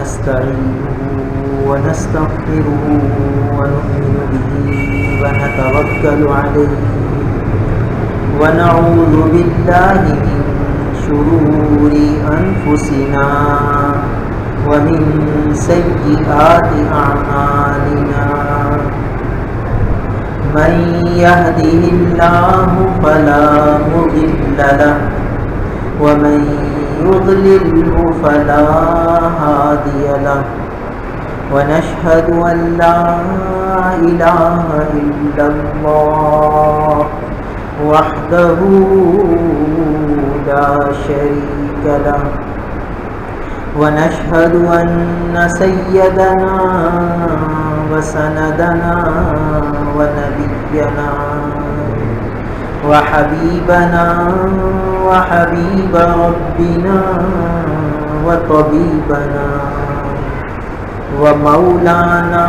ونستعينه ونستغفره ونؤمن به ونتوكل عليه ونعوذ بالله من شرور أنفسنا ومن سيئات أعمالنا من يهده الله فلا مضل له ومن يضلله فلا هادي له ونشهد أن لا إله إلا الله وحده لا شريك له ونشهد أن سيدنا وسندنا ونبينا وحبيبنا وحبيب ربنا وطبيبنا ومولانا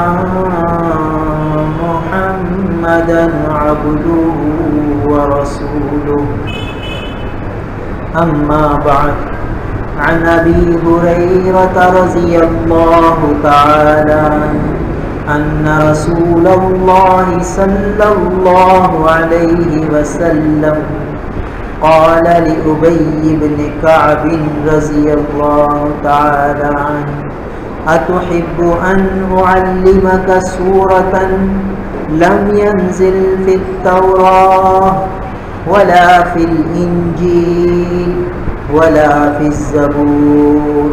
محمدا عبده ورسوله أما بعد عن أبي هريرة رضي الله تعالى أن رسول الله صلى الله عليه وسلم قال لأبي بن كعب رضي الله تعالى عنه أتحب أن أعلمك سورة لم ينزل في التوراة ولا في الإنجيل ولا في الزبور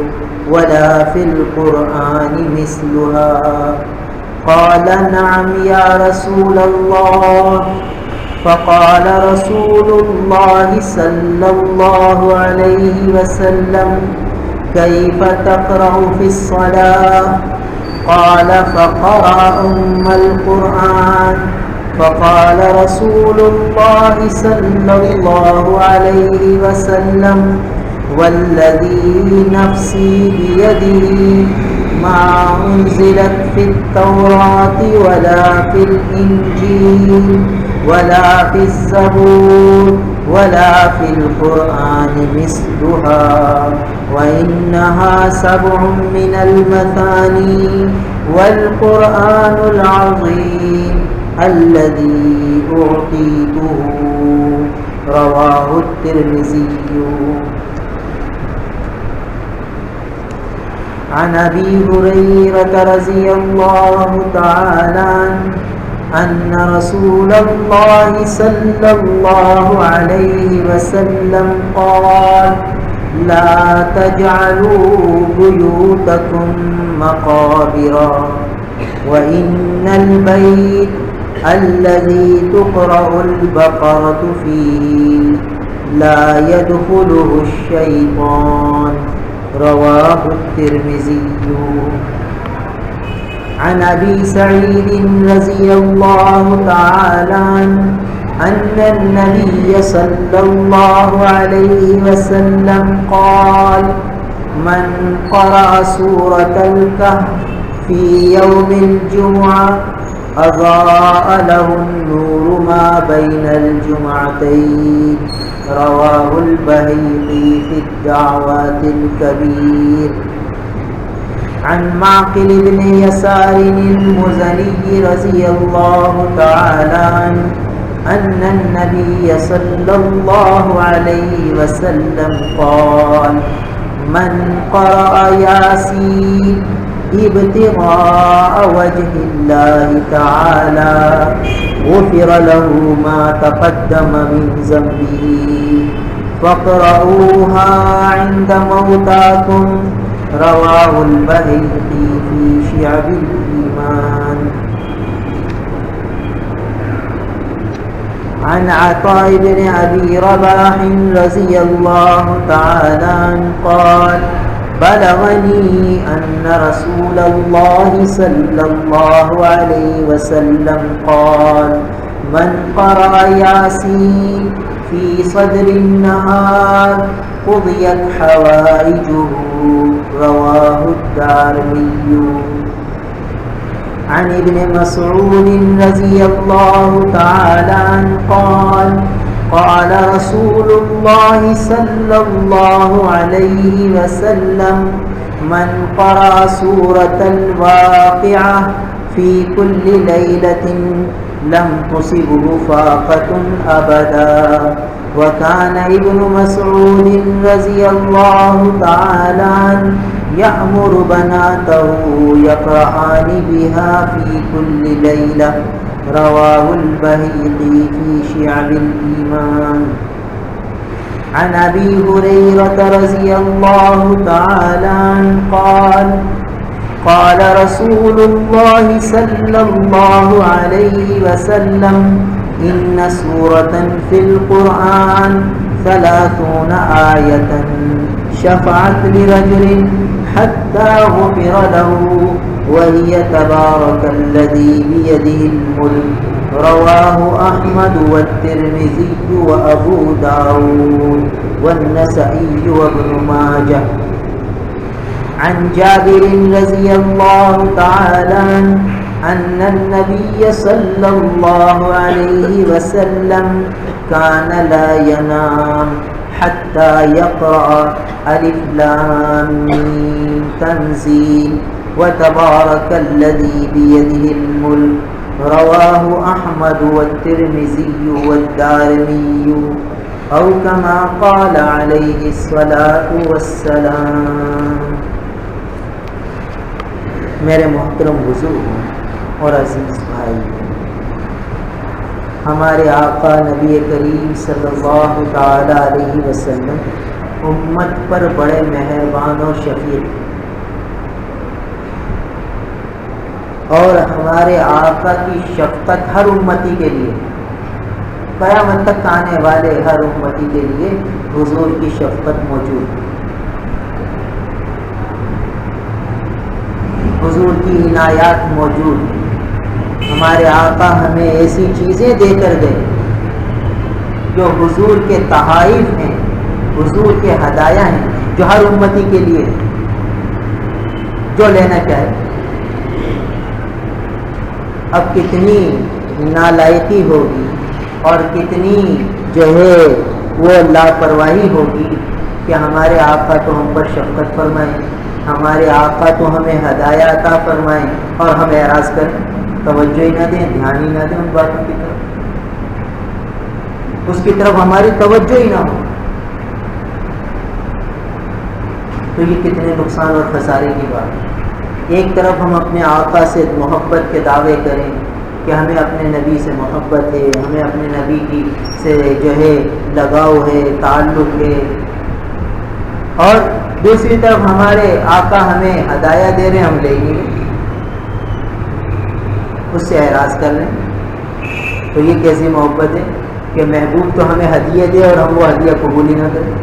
ولا في القرآن مثلها قال نعم يا رسول الله فقال رسول الله صلى الله عليه وسلم كيف تقرأ في الصلاة قال فقرأ القرآن فقال رسول الله صلى الله عليه وسلم والذي نفسي بيده ما أنزلت في التوراة ولا في الإنجيل ولا في الزبور ولا في القرآن مثلها وإنها 7 من المثاني والقرآن العظيم الذي أعطيته رواه الترمذي عن أبي هريرة رضي الله تعالى عنه أن رسول الله صلى الله عليه وسلم قال لا تجعلوا بيوتكم مقابرا وإن البيت الذي تقرأ البقرة فيه لا يدخله الشيطان رواه الترمذي عن أبي سعيد رضي الله تعالى عنه أن النبي صلى الله عليه وسلم قال من قرأ سورة الكهف في يوم الجمعة أضاء له النور ما بين الجمعتين رواه البهقي في الدعوات الكبير عن معقل بن يسار المزني رضي الله تعالى عنه أن النبي صلى الله عليه وسلم قال من قرأ ياسين ابتغاء وجه الله تعالى غفر له ما تقدم من ذنبه فاقرؤوها عند موتاكم رواه البهقي في شعب الإيمان عن عطاء بن أبي رباح رضي الله تعالى عنه قال بلغني أن رسول الله صلى الله عليه وسلم قال من قرأ ياسين في صدر النهار قضيت حوائجه رواه الدارمي عن ابن مسعود رضي الله تعالى عنه قال قال رسول الله صلى الله عليه وسلم من قرأ سورة الواقعة في كل ليلة لم تصبه فاقة أبدا. وكان ابن مسعود رضي الله تعالى عنه يأمر بناته يقرأان بها في كل ليلة. رواه البيهقي في شعب الإيمان. عن أبي هريرة رضي الله تعالى عنه قال قال رسول الله صلى الله عليه وسلم إن سورة في القرآن 30 آية شفعت لرجل حتى غفر له وهي تبارك الذي بيده الملك. رواه أحمد والترمذي وأبو داود والنسائي وابن ماجه. عن جابر رضي الله تعالى عنه أن النبي صلى الله عليه وسلم كان لا ينام حتى يقرأ ألف لام ميم تنزيل وتبارك الذي بيده الملك. رواه أحمد والترمذي والدارمي أو كما قال عليه الصلاة والسلام. میرے محترم بزرگ اور عزیز بھائی، ہمارے آقا نبی کریم صلی اللہ تعالی علیہ وسلم امت پر بڑے مہربان و شفیق، اور ہمارے آقا کی شفقت ہر امتی کے لیے، قیامت تک آنے والے ہر امتی کے لیے حضور کی شفقت موجود ہے، حضور کی عنایات موجود ہیں۔ ہمارے آقا ہمیں ایسی چیزیں دے کر گئے جو حضور کے تحائف ہیں، حضور کے ہدایہ ہیں، جو ہر امتی کے لیے جو لینا چاہے۔ اب کتنی نالائقی ہوگی اور کتنی جو ہے وہ لاپرواہی ہوگی کہ ہمارے آقا تو ہم پر شفقت فرمائیں، ہمارے آقا تو ہمیں ہدایت عطا فرمائیں اور ہم اعراض کریں، توجہ ہی نہ دیں، دھیان ہی نہ دیں ان باتوں کی طرف، اس کی طرف ہماری توجہ ہی نہ ہو، تو یہ کتنے نقصان اور خسارے کی بات ہے۔ ایک طرف ہم اپنے آقا سے محبت کے دعوے کریں کہ ہمیں اپنے نبی سے محبت ہے، ہمیں اپنے نبی کی سے جو ہے لگاؤ ہے، تعلق ہے، اور دوسری طرف ہمارے آقا ہمیں ہدایت دے رہے ہیں، ہم لیں گے، اس سے اعراض کر لیں، تو یہ کیسی محبت ہے کہ محبوب تو ہمیں ہدیہ دے اور ہم وہ ہدیہ قبول ہی نہ کریں،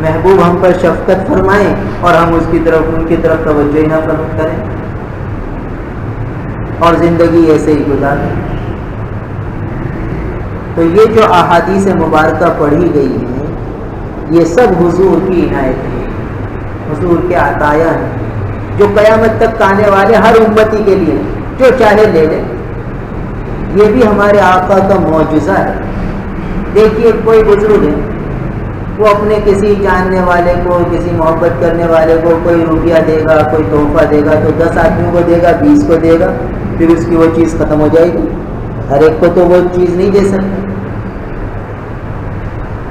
محبوب ہم پر شفقت فرمائیں اور ہم اس کی طرف ان کی طرف توجہ ہی نہ کریں اور زندگی ایسے ہی گزاریں۔ تو یہ جو احادیث مبارکہ پڑھی گئی ہیں یہ سب حضور کی عنایت ہے، حضور کے عطایا ہیں جو قیامت تک آنے والے ہر امتی کے لیے جو چاہے لے لے۔ یہ بھی ہمارے آقا کا معجزہ ہے۔ دیکھیے کوئی بزرگ ہے، وہ اپنے کسی جاننے والے کو، کسی محبت کرنے والے کو کوئی روپیہ دے گا، کوئی تحفہ دے گا، تو 10 آدمیوں کو دے گا، 20 کو دے گا، پھر اس کی وہ چیز ختم ہو جائے گی، ہر ایک کو تو وہ چیز نہیں دے سکتا۔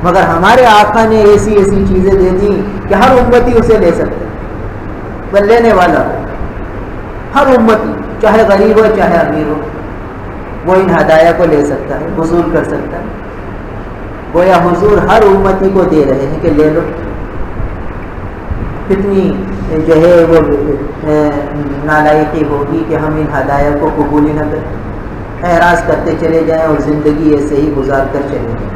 مگر ہمارے آقا نے ایسی ایسی چیزیں دے دی کہ ہر امتی اسے لے سکتے، بس لینے والا ہو، ہر امتی چاہے غریب ہو چاہے امیر ہو، وہ ان ہدایہ کو لے سکتا ہے، وصول کر سکتا ہے۔ گویا حضور ہر امتی کو دے رہے ہیں کہ لے لو۔ کتنی جو ہے وہ نالائقی ہوگی کہ ہم ان ہدایہ کو قبول ہی نہ کریں، اعراض کرتے چلے جائیں اور زندگی ایسے ہی گزار کر چلے جائیں،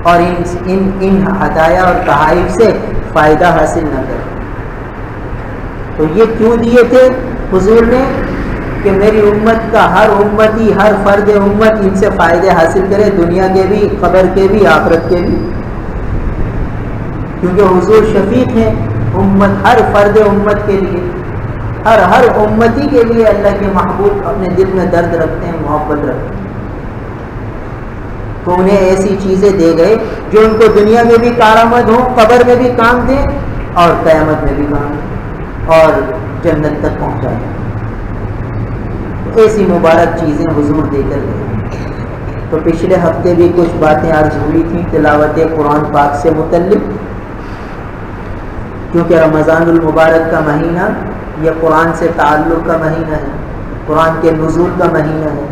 اور ان ہدایہ اور تحائف سے فائدہ حاصل نہ کریں۔ تو یہ کیوں دیے تھے حضور نے؟ کہ میری امت کا ہر امتی، ہر فرد امت ان سے فائدے حاصل کرے، دنیا کے بھی، قبر کے بھی، آخرت کے بھی، کیونکہ حضور شفیق ہیں امت، ہر فرد امت کے لیے، ہر امتی کے لیے اللہ کے محبوب اپنے دل میں درد رکھتے ہیں، محبت رکھتے ہیں، تو انہیں ایسی چیزیں دے گئے جو ان کو دنیا میں بھی کارآمد ہوں، قبر میں بھی کام دیں اور قیامت میں بھی کام اور جنت تک پہنچائیں۔ ایسی مبارک چیزیں حضور دے کر گئے۔ تو پچھلے ہفتے بھی کچھ باتیں عرض ہوئی تھیں تلاوت قرآن پاک سے متعلق، کیونکہ رمضان المبارک کا مہینہ یہ قرآن سے تعلق کا مہینہ ہے، قرآن کے نزول کا مہینہ ہے،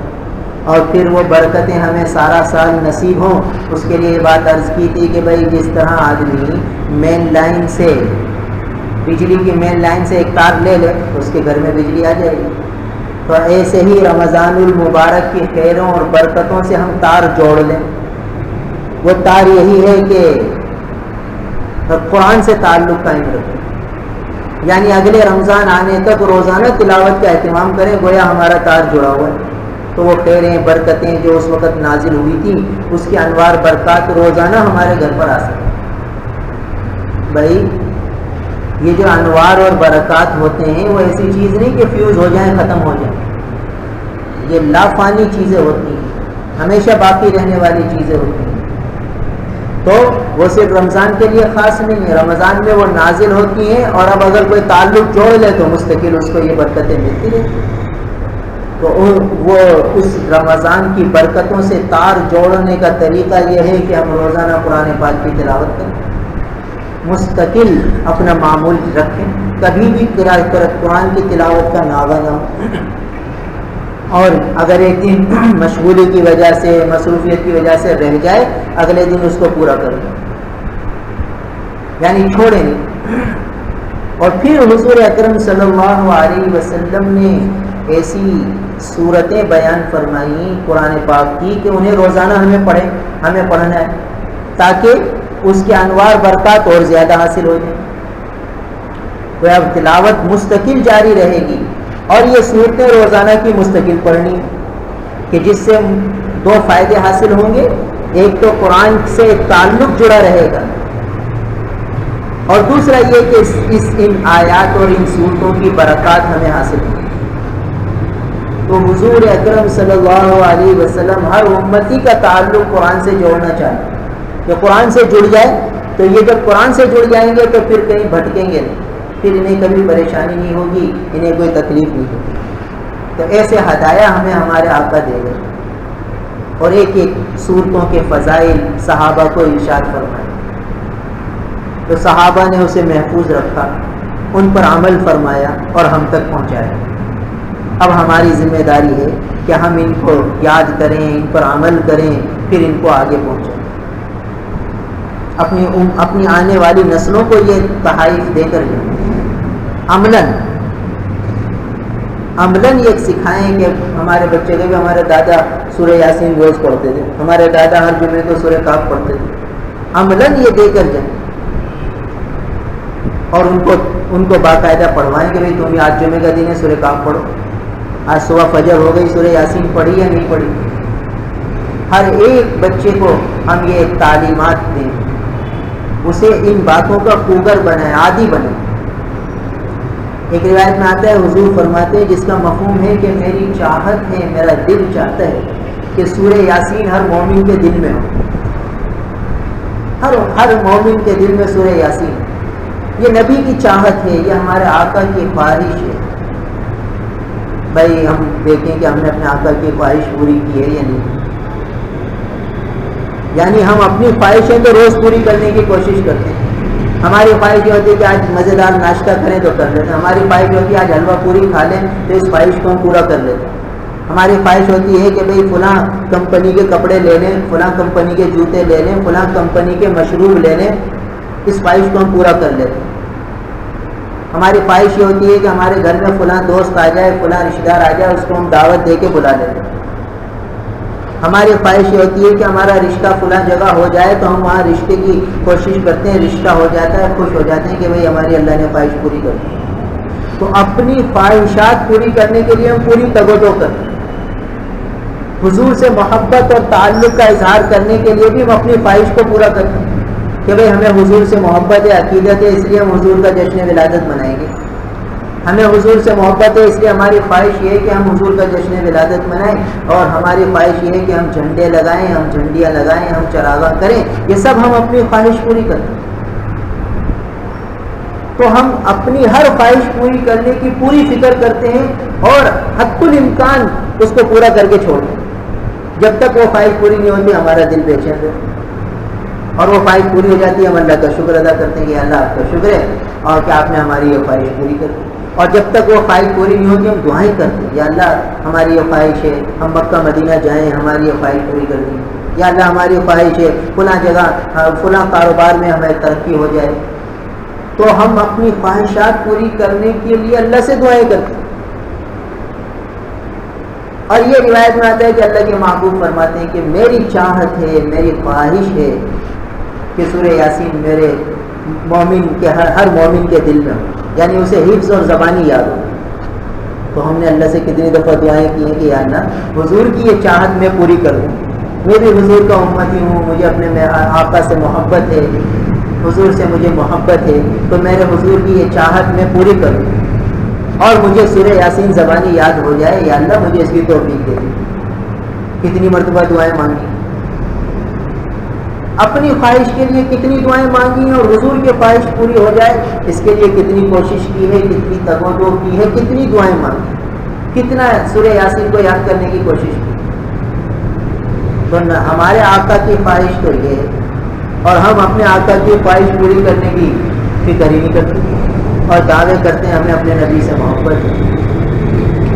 اور پھر وہ برکتیں ہمیں سارا سال نصیب ہوں، اس کے لیے یہ بات عرض کی تھی کہ بھائی جس طرح آدمی مین لائن سے، بجلی کی مین لائن سے ایک تار لے لے اس کے گھر میں بجلی آ جائے گی، تو ایسے ہی رمضان المبارک کی خیروں اور برکتوں سے ہم تار جوڑ لیں۔ وہ تار یہی ہے کہ قرآن سے تعلق قائم رکھیں، یعنی اگلے رمضان آنے تک روزانہ تلاوت کا اہتمام کریں، گویا ہمارا تار جڑا ہوا ہے۔ تو وہ خیریں برکتیں جو اس وقت نازل ہوئی تھی اس کی انوار برکات روزانہ ہمارے گھر پر آ سکیں۔ بھائی یہ جو انوار اور برکات ہوتے ہیں وہ ایسی چیز نہیں کہ فیوز ہو جائیں ختم ہو جائیں، یہ لافانی چیزیں ہوتی ہیں، ہمیشہ باقی رہنے والی چیزیں ہوتی ہیں۔ تو وہ صرف رمضان کے لیے خاص نہیں ہے، رمضان میں وہ نازل ہوتی ہیں، اور اب اگر کوئی تعلق جوڑ لے تو مستقل اس کو یہ برکتیں ملتی رہتی ہیں۔ تو وہ اس رمضان کی برکتوں سے تار جوڑنے کا طریقہ یہ ہے کہ ہم روزانہ قرآن پاک کی تلاوت کریں، مستقل اپنا معمول رکھیں، کبھی بھی قرآن کی تلاوت کا ناغہ نہ ہو، اور اگر ایک دن مشغولی کی وجہ سے، مصروفیت کی وجہ سے رہ جائے، اگلے دن اس کو پورا کر دیں، یعنی چھوڑیں نہیں۔ اور پھر حضور اکرم صلی اللہ علیہ وسلم نے ایسی صورتیں بیان فرمائیں قرآن پاک کی کہ انہیں روزانہ ہمیں پڑھنا ہے، تاکہ اس کے انوار برکات اور زیادہ حاصل ہو جائیں۔ تو اب تلاوت مستقل جاری رہے گی، اور یہ صورتیں روزانہ کی مستقل پڑھنی کہ جس سے دو فائدے حاصل ہوں گے، ایک تو قرآن سے ایک تعلق جڑا رہے گا، اور دوسرا یہ کہ ان آیات اور ان صورتوں کی برکات ہمیں حاصل ہوں گی۔ تو حضور اکرم صلی اللہ علیہ وسلم ہر امتی کا تعلق قرآن سے جوڑنا چاہتے ہیں کہ قرآن سے جڑ جائے، تو یہ جب قرآن سے جڑ جائیں گے تو پھر کہیں بھٹکیں گے نہیں، پھر انہیں کبھی پریشانی نہیں ہوگی، انہیں کوئی تکلیف نہیں ہوگی۔ تو ایسے ہدایہ ہمیں ہمارے آقا دے گئے، اور ایک ایک صورتوں کے فضائل صحابہ کو ارشاد فرمائے، تو صحابہ نے اسے محفوظ رکھا، ان پر عمل فرمایا اور ہم تک پہنچایا۔ اب ہماری ذمہ داری ہے کہ ہم ان کو یاد کریں، ان پر عمل کریں، پھر ان کو آگے پہنچائیں، اپنی آنے والی نسلوں کو یہ تحائف دے کر جائیں۔ عملاً یہ سکھائیں کہ ہمارے بچے کو بھی ہمارے دادا سورہ یاسین روز پڑھتے تھے، ہمارے دادا ہر جمعے کو سورہ کاف پڑھتے تھے، عملاً یہ دے کر جائیں، اور ان کو باقاعدہ پڑھوائیں کہ بھائی تم آج جمعے کا دن ہے سورہ کاف پڑھو، آج صبح فجر ہو گئی سورہ یاسین پڑھی یا نہیں پڑھی۔ ہر ایک بچے کو ہم یہ تعلیمات دیں، اسے ان باتوں کا خوگر بنائیں، عادی بنائیں۔ ایک روایت میں آتا ہے حضور فرماتے ہیں جس کا مفہوم ہے کہ میری چاہت ہے، میرا دل چاہتا ہے کہ سورہ یاسین ہر مومن کے دل میں ہو، ہر مومن کے دل میں سورہ یاسین، یہ نبی کی چاہت ہے، یہ ہمارے آقا کی خواہش ہے۔ بھائی ہم دیکھیں کہ ہم نے اپنے آقا کی خواہش پوری کی ہے یا نہیں، یعنی ہم اپنی خواہشیں تو روز پوری کرنے کی کوشش کرتے ہیں۔ ہماری خواہش یہ ہوتی ہے کہ آج مزیدار ناشتہ کریں تو کر لیتے ہیں، ہماری خواہش ہوتی ہے آج حلوہ پوری کھا لیں تو اس خواہش کو ہم پورا کر لیتے ہیں، ہماری خواہش ہوتی ہے کہ بھئی فلاں کمپنی کے کپڑے لے لیں، فلاں کمپنی کے جوتے لے لیں، فلاں کمپنی کے مشروب لے لیں، اس خواہش کو ہم پورا کر لیتے ہیں۔ ہماری خواہش یہ ہوتی ہے کہ ہمارے گھر میں فلاں دوست آ جائے، فلاں رشتہ دار آ جائے، اس کو ہم دعوت دے کے بلا لیتے ہیں۔ ہماری خواہش یہ ہوتی ہے کہ ہمارا رشتہ فلاں جگہ ہو جائے تو ہم وہاں رشتے کی کوشش کرتے ہیں، رشتہ ہو جاتا ہے، خوش ہو جاتے ہیں کہ بھئی ہماری اللہ نے خواہش پوری کر دی۔ تو اپنی خواہشات پوری کرنے کے لیے ہم پوری تگ و دو کرتے ہیں، حضور سے محبت اور تعلق کا اظہار کرنے کے لیے بھی ہم اپنی خواہش کو پورا کرتے ہیں کہ بھئی ہمیں حضور سے محبت ہے، عقیدت ہے، اس لیے ہم حضور کا جشن ولادت منائیں گے، ہمیں حضور سے محبت ہے اس لیے ہماری خواہش یہ ہے کہ ہم حضور کا جشن ولادت منائیں، اور ہماری خواہش یہ ہے کہ ہم جھنڈے لگائیں، ہم جھنڈیاں لگائیں، ہم چراغاں کریں، یہ سب ہم اپنی خواہش پوری کرتے ہیں۔ تو ہم اپنی ہر خواہش پوری کرنے کی پوری فکر کرتے ہیں اور حد الامکان اس کو پورا کر کے چھوڑتے ہیں. جب تک وہ خواہش پوری نہیں ہوتی ہمارا دل بے چین ہے, اور وہ خواہش پوری ہو جاتی ہے ہم اللہ کا شکر ادا کرتے ہیں کہ اللہ آپ کا شکر ہے اور کہ آپ نے ہماری یہ خواہش پوری کر دی. اور جب تک وہ خواہش پوری نہیں ہوتی ہم دعائیں کرتے ہیں, یا اللہ ہماری یہ خواہش ہے ہم مکہ مدینہ جائیں, ہماری یہ خواہش پوری کر دیں. یا اللہ ہماری خواہش ہے فلاں جگہ فلاں کاروبار میں ہمیں ترقی ہو جائے. تو ہم اپنی خواہشات پوری کرنے کے لیے اللہ سے دعائیں کرتے ہیں. اور یہ روایت میں آتا ہے کہ اللہ کے محبوب فرماتے ہیں کہ میری چاہت ہے, میری خواہش ہے کہ سورہ یاسین میرے مومن کے ہر مومن کے دل میں ہو, یعنی اسے حفظ اور زبانی یاد ہو. تو ہم نے اللہ سے کتنی دفعہ دعائیں کی ہیں کہ یا اللہ حضور کی یہ چاہت میں پوری کر دوں, میں بھی حضور کا امتی ہوں, مجھے اپنے آقا سے محبت ہے, حضور سے مجھے محبت ہے, تو میرے حضور کی یہ چاہت میں پوری کروں اور مجھے سورہ یاسین زبانی یاد ہو جائے. یا اللہ مجھے اس کی توفیق دے. کتنی مرتبہ دعائیں مانگی, اپنی خواہش کے لیے کتنی دعائیں مانگی اور حضور کی خواہش پوری ہو جائے اس کے لیے کتنی کوشش کی ہے, کتنی تگودو کی ہے, کتنی دعائیں مانگی, کتنا سورہ یاسین کو یاد کرنے کی کوشش کی. تو ہمارے آقا کی خواہش تو یہ ہے, اور ہم اپنے آقا کی خواہش پوری کرنے کی فکر ہی نہیں کرتے اور دعوے کرتے ہیں ہمیں اپنے نبی سے محبت ہے,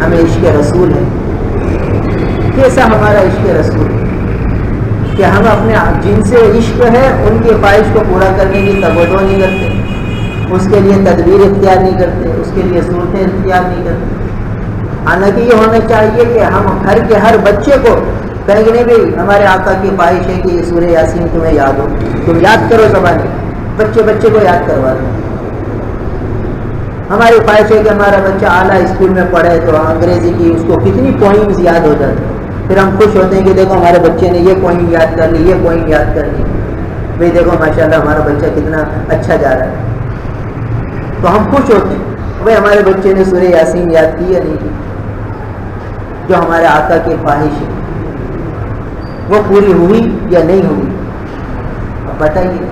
ہمیں عشق رسول ہے. کیسا ہمارا عشق رسول ہے کہ ہم اپنے جن سے عشق ہے ان کی خواہش کو پورا کرنے کی توجہ نہیں کرتے, اس کے لیے تدبیر اختیار نہیں کرتے, اس کے لیے صورتیں اختیار نہیں کرتے. حالانکہ یہ ہونا چاہیے کہ ہم گھر کے ہر بچے کو کہیں کہ نہیں بھائی ہمارے آقا کی خواہش ہے کہ یہ سورہ یاسین تمہیں یاد ہو, تم یاد کرو زبانی, بچے کو یاد کروا دو. ہماری خواہش ہے کہ ہمارا بچہ اعلیٰ اسکول میں پڑھے تو انگریزی کی اس کو کتنی پوئمز یاد ہو جاتی, پھر ہم خوش ہوتے ہیں کہ دیکھو ہمارے بچے نے یہ پوئم یاد کر لی, یہ پوئم یاد کر لی, بھائی دیکھو ماشاءاللہ ہمارا بچہ کتنا اچھا جا رہا ہے. تو ہم خوش ہوتے ہیں بھائی ہمارے بچے نے سورہ یاسین یاد کی یا نہیں کی. جو ہمارے آقا کی خواہش ہے وہ پوری ہوئی یا نہیں ہوئی, اب بتائیے.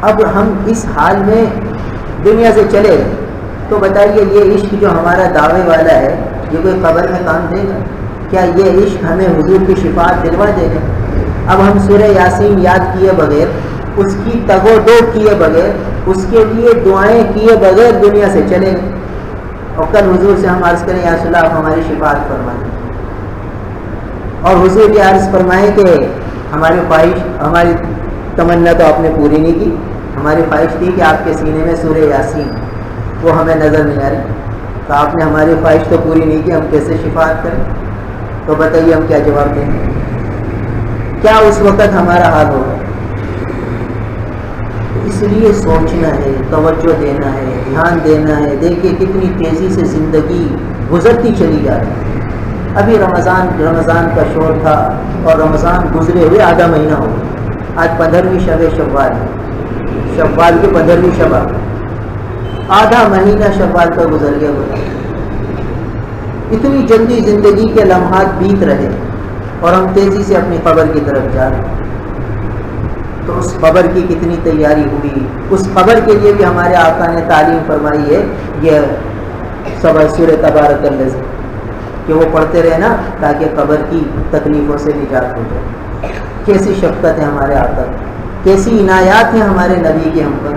اب ہم اس حال میں دنیا سے چلے تو بتائیے یہ عشق جو ہمارا دعوے والا ہے یہ کوئی قبر میں کام دے گا؟ کیا یہ عشق ہمیں حضور کی شفاعت دلوا دے گا؟ اب ہم سورہ یاسین یاد کیے بغیر, اس کی تگ و دو کیے بغیر, اس کے لیے دعائیں کیے بغیر دنیا سے چلے گئے اور کل حضور سے ہم عرض کریں یا رسول اللہ ہماری شفاعت فرمائیں, اور حضور یہ عرض فرمائیں کہ ہماری خواہش ہماری تمنا تو آپ نے پوری نہیں کی, ہماری خواہش تھی کہ آپ کے سینے میں سورہ یاسین وہ ہمیں نظر نہیں آ رہی, تو آپ نے ہماری خواہش تو پوری نہیں کی, ہم کیسے شفاعت کریں؟ تو بتائیے ہم کیا جواب دیں گے؟ کیا اس وقت ہمارا حال ہوگا؟ اس لیے سوچنا ہے, توجہ دینا ہے, دھیان دینا ہے. دیکھیے کتنی تیزی سے زندگی گزرتی چلی جا رہی ہے. ابھی رمضان کا شور تھا اور رمضان گزرے ہوئے آدھا مہینہ ہو گیا. آج 15ویں شب شوال ہے, شوال کی 15ویں شب, آدھا مہینہ شوال کا گزر گیا. اتنی جلدی زندگی کے لمحات بیت رہے اور ہم تیزی سے اپنی قبر کی طرف جا رہے. تو اس قبر کی کتنی تیاری ہوئی, اس قبر کے لیے بھی ہمارے آقا نے تعلیم فرمائی ہے یہ سورہ تبارک الذی کہ وہ پڑھتے رہے نا تاکہ قبر کی تکلیفوں سے نجات ہو جائے. کیسی شفقت ہے ہمارے آقا, کیسی عنایات ہیں ہمارے نبی کے ہم پر,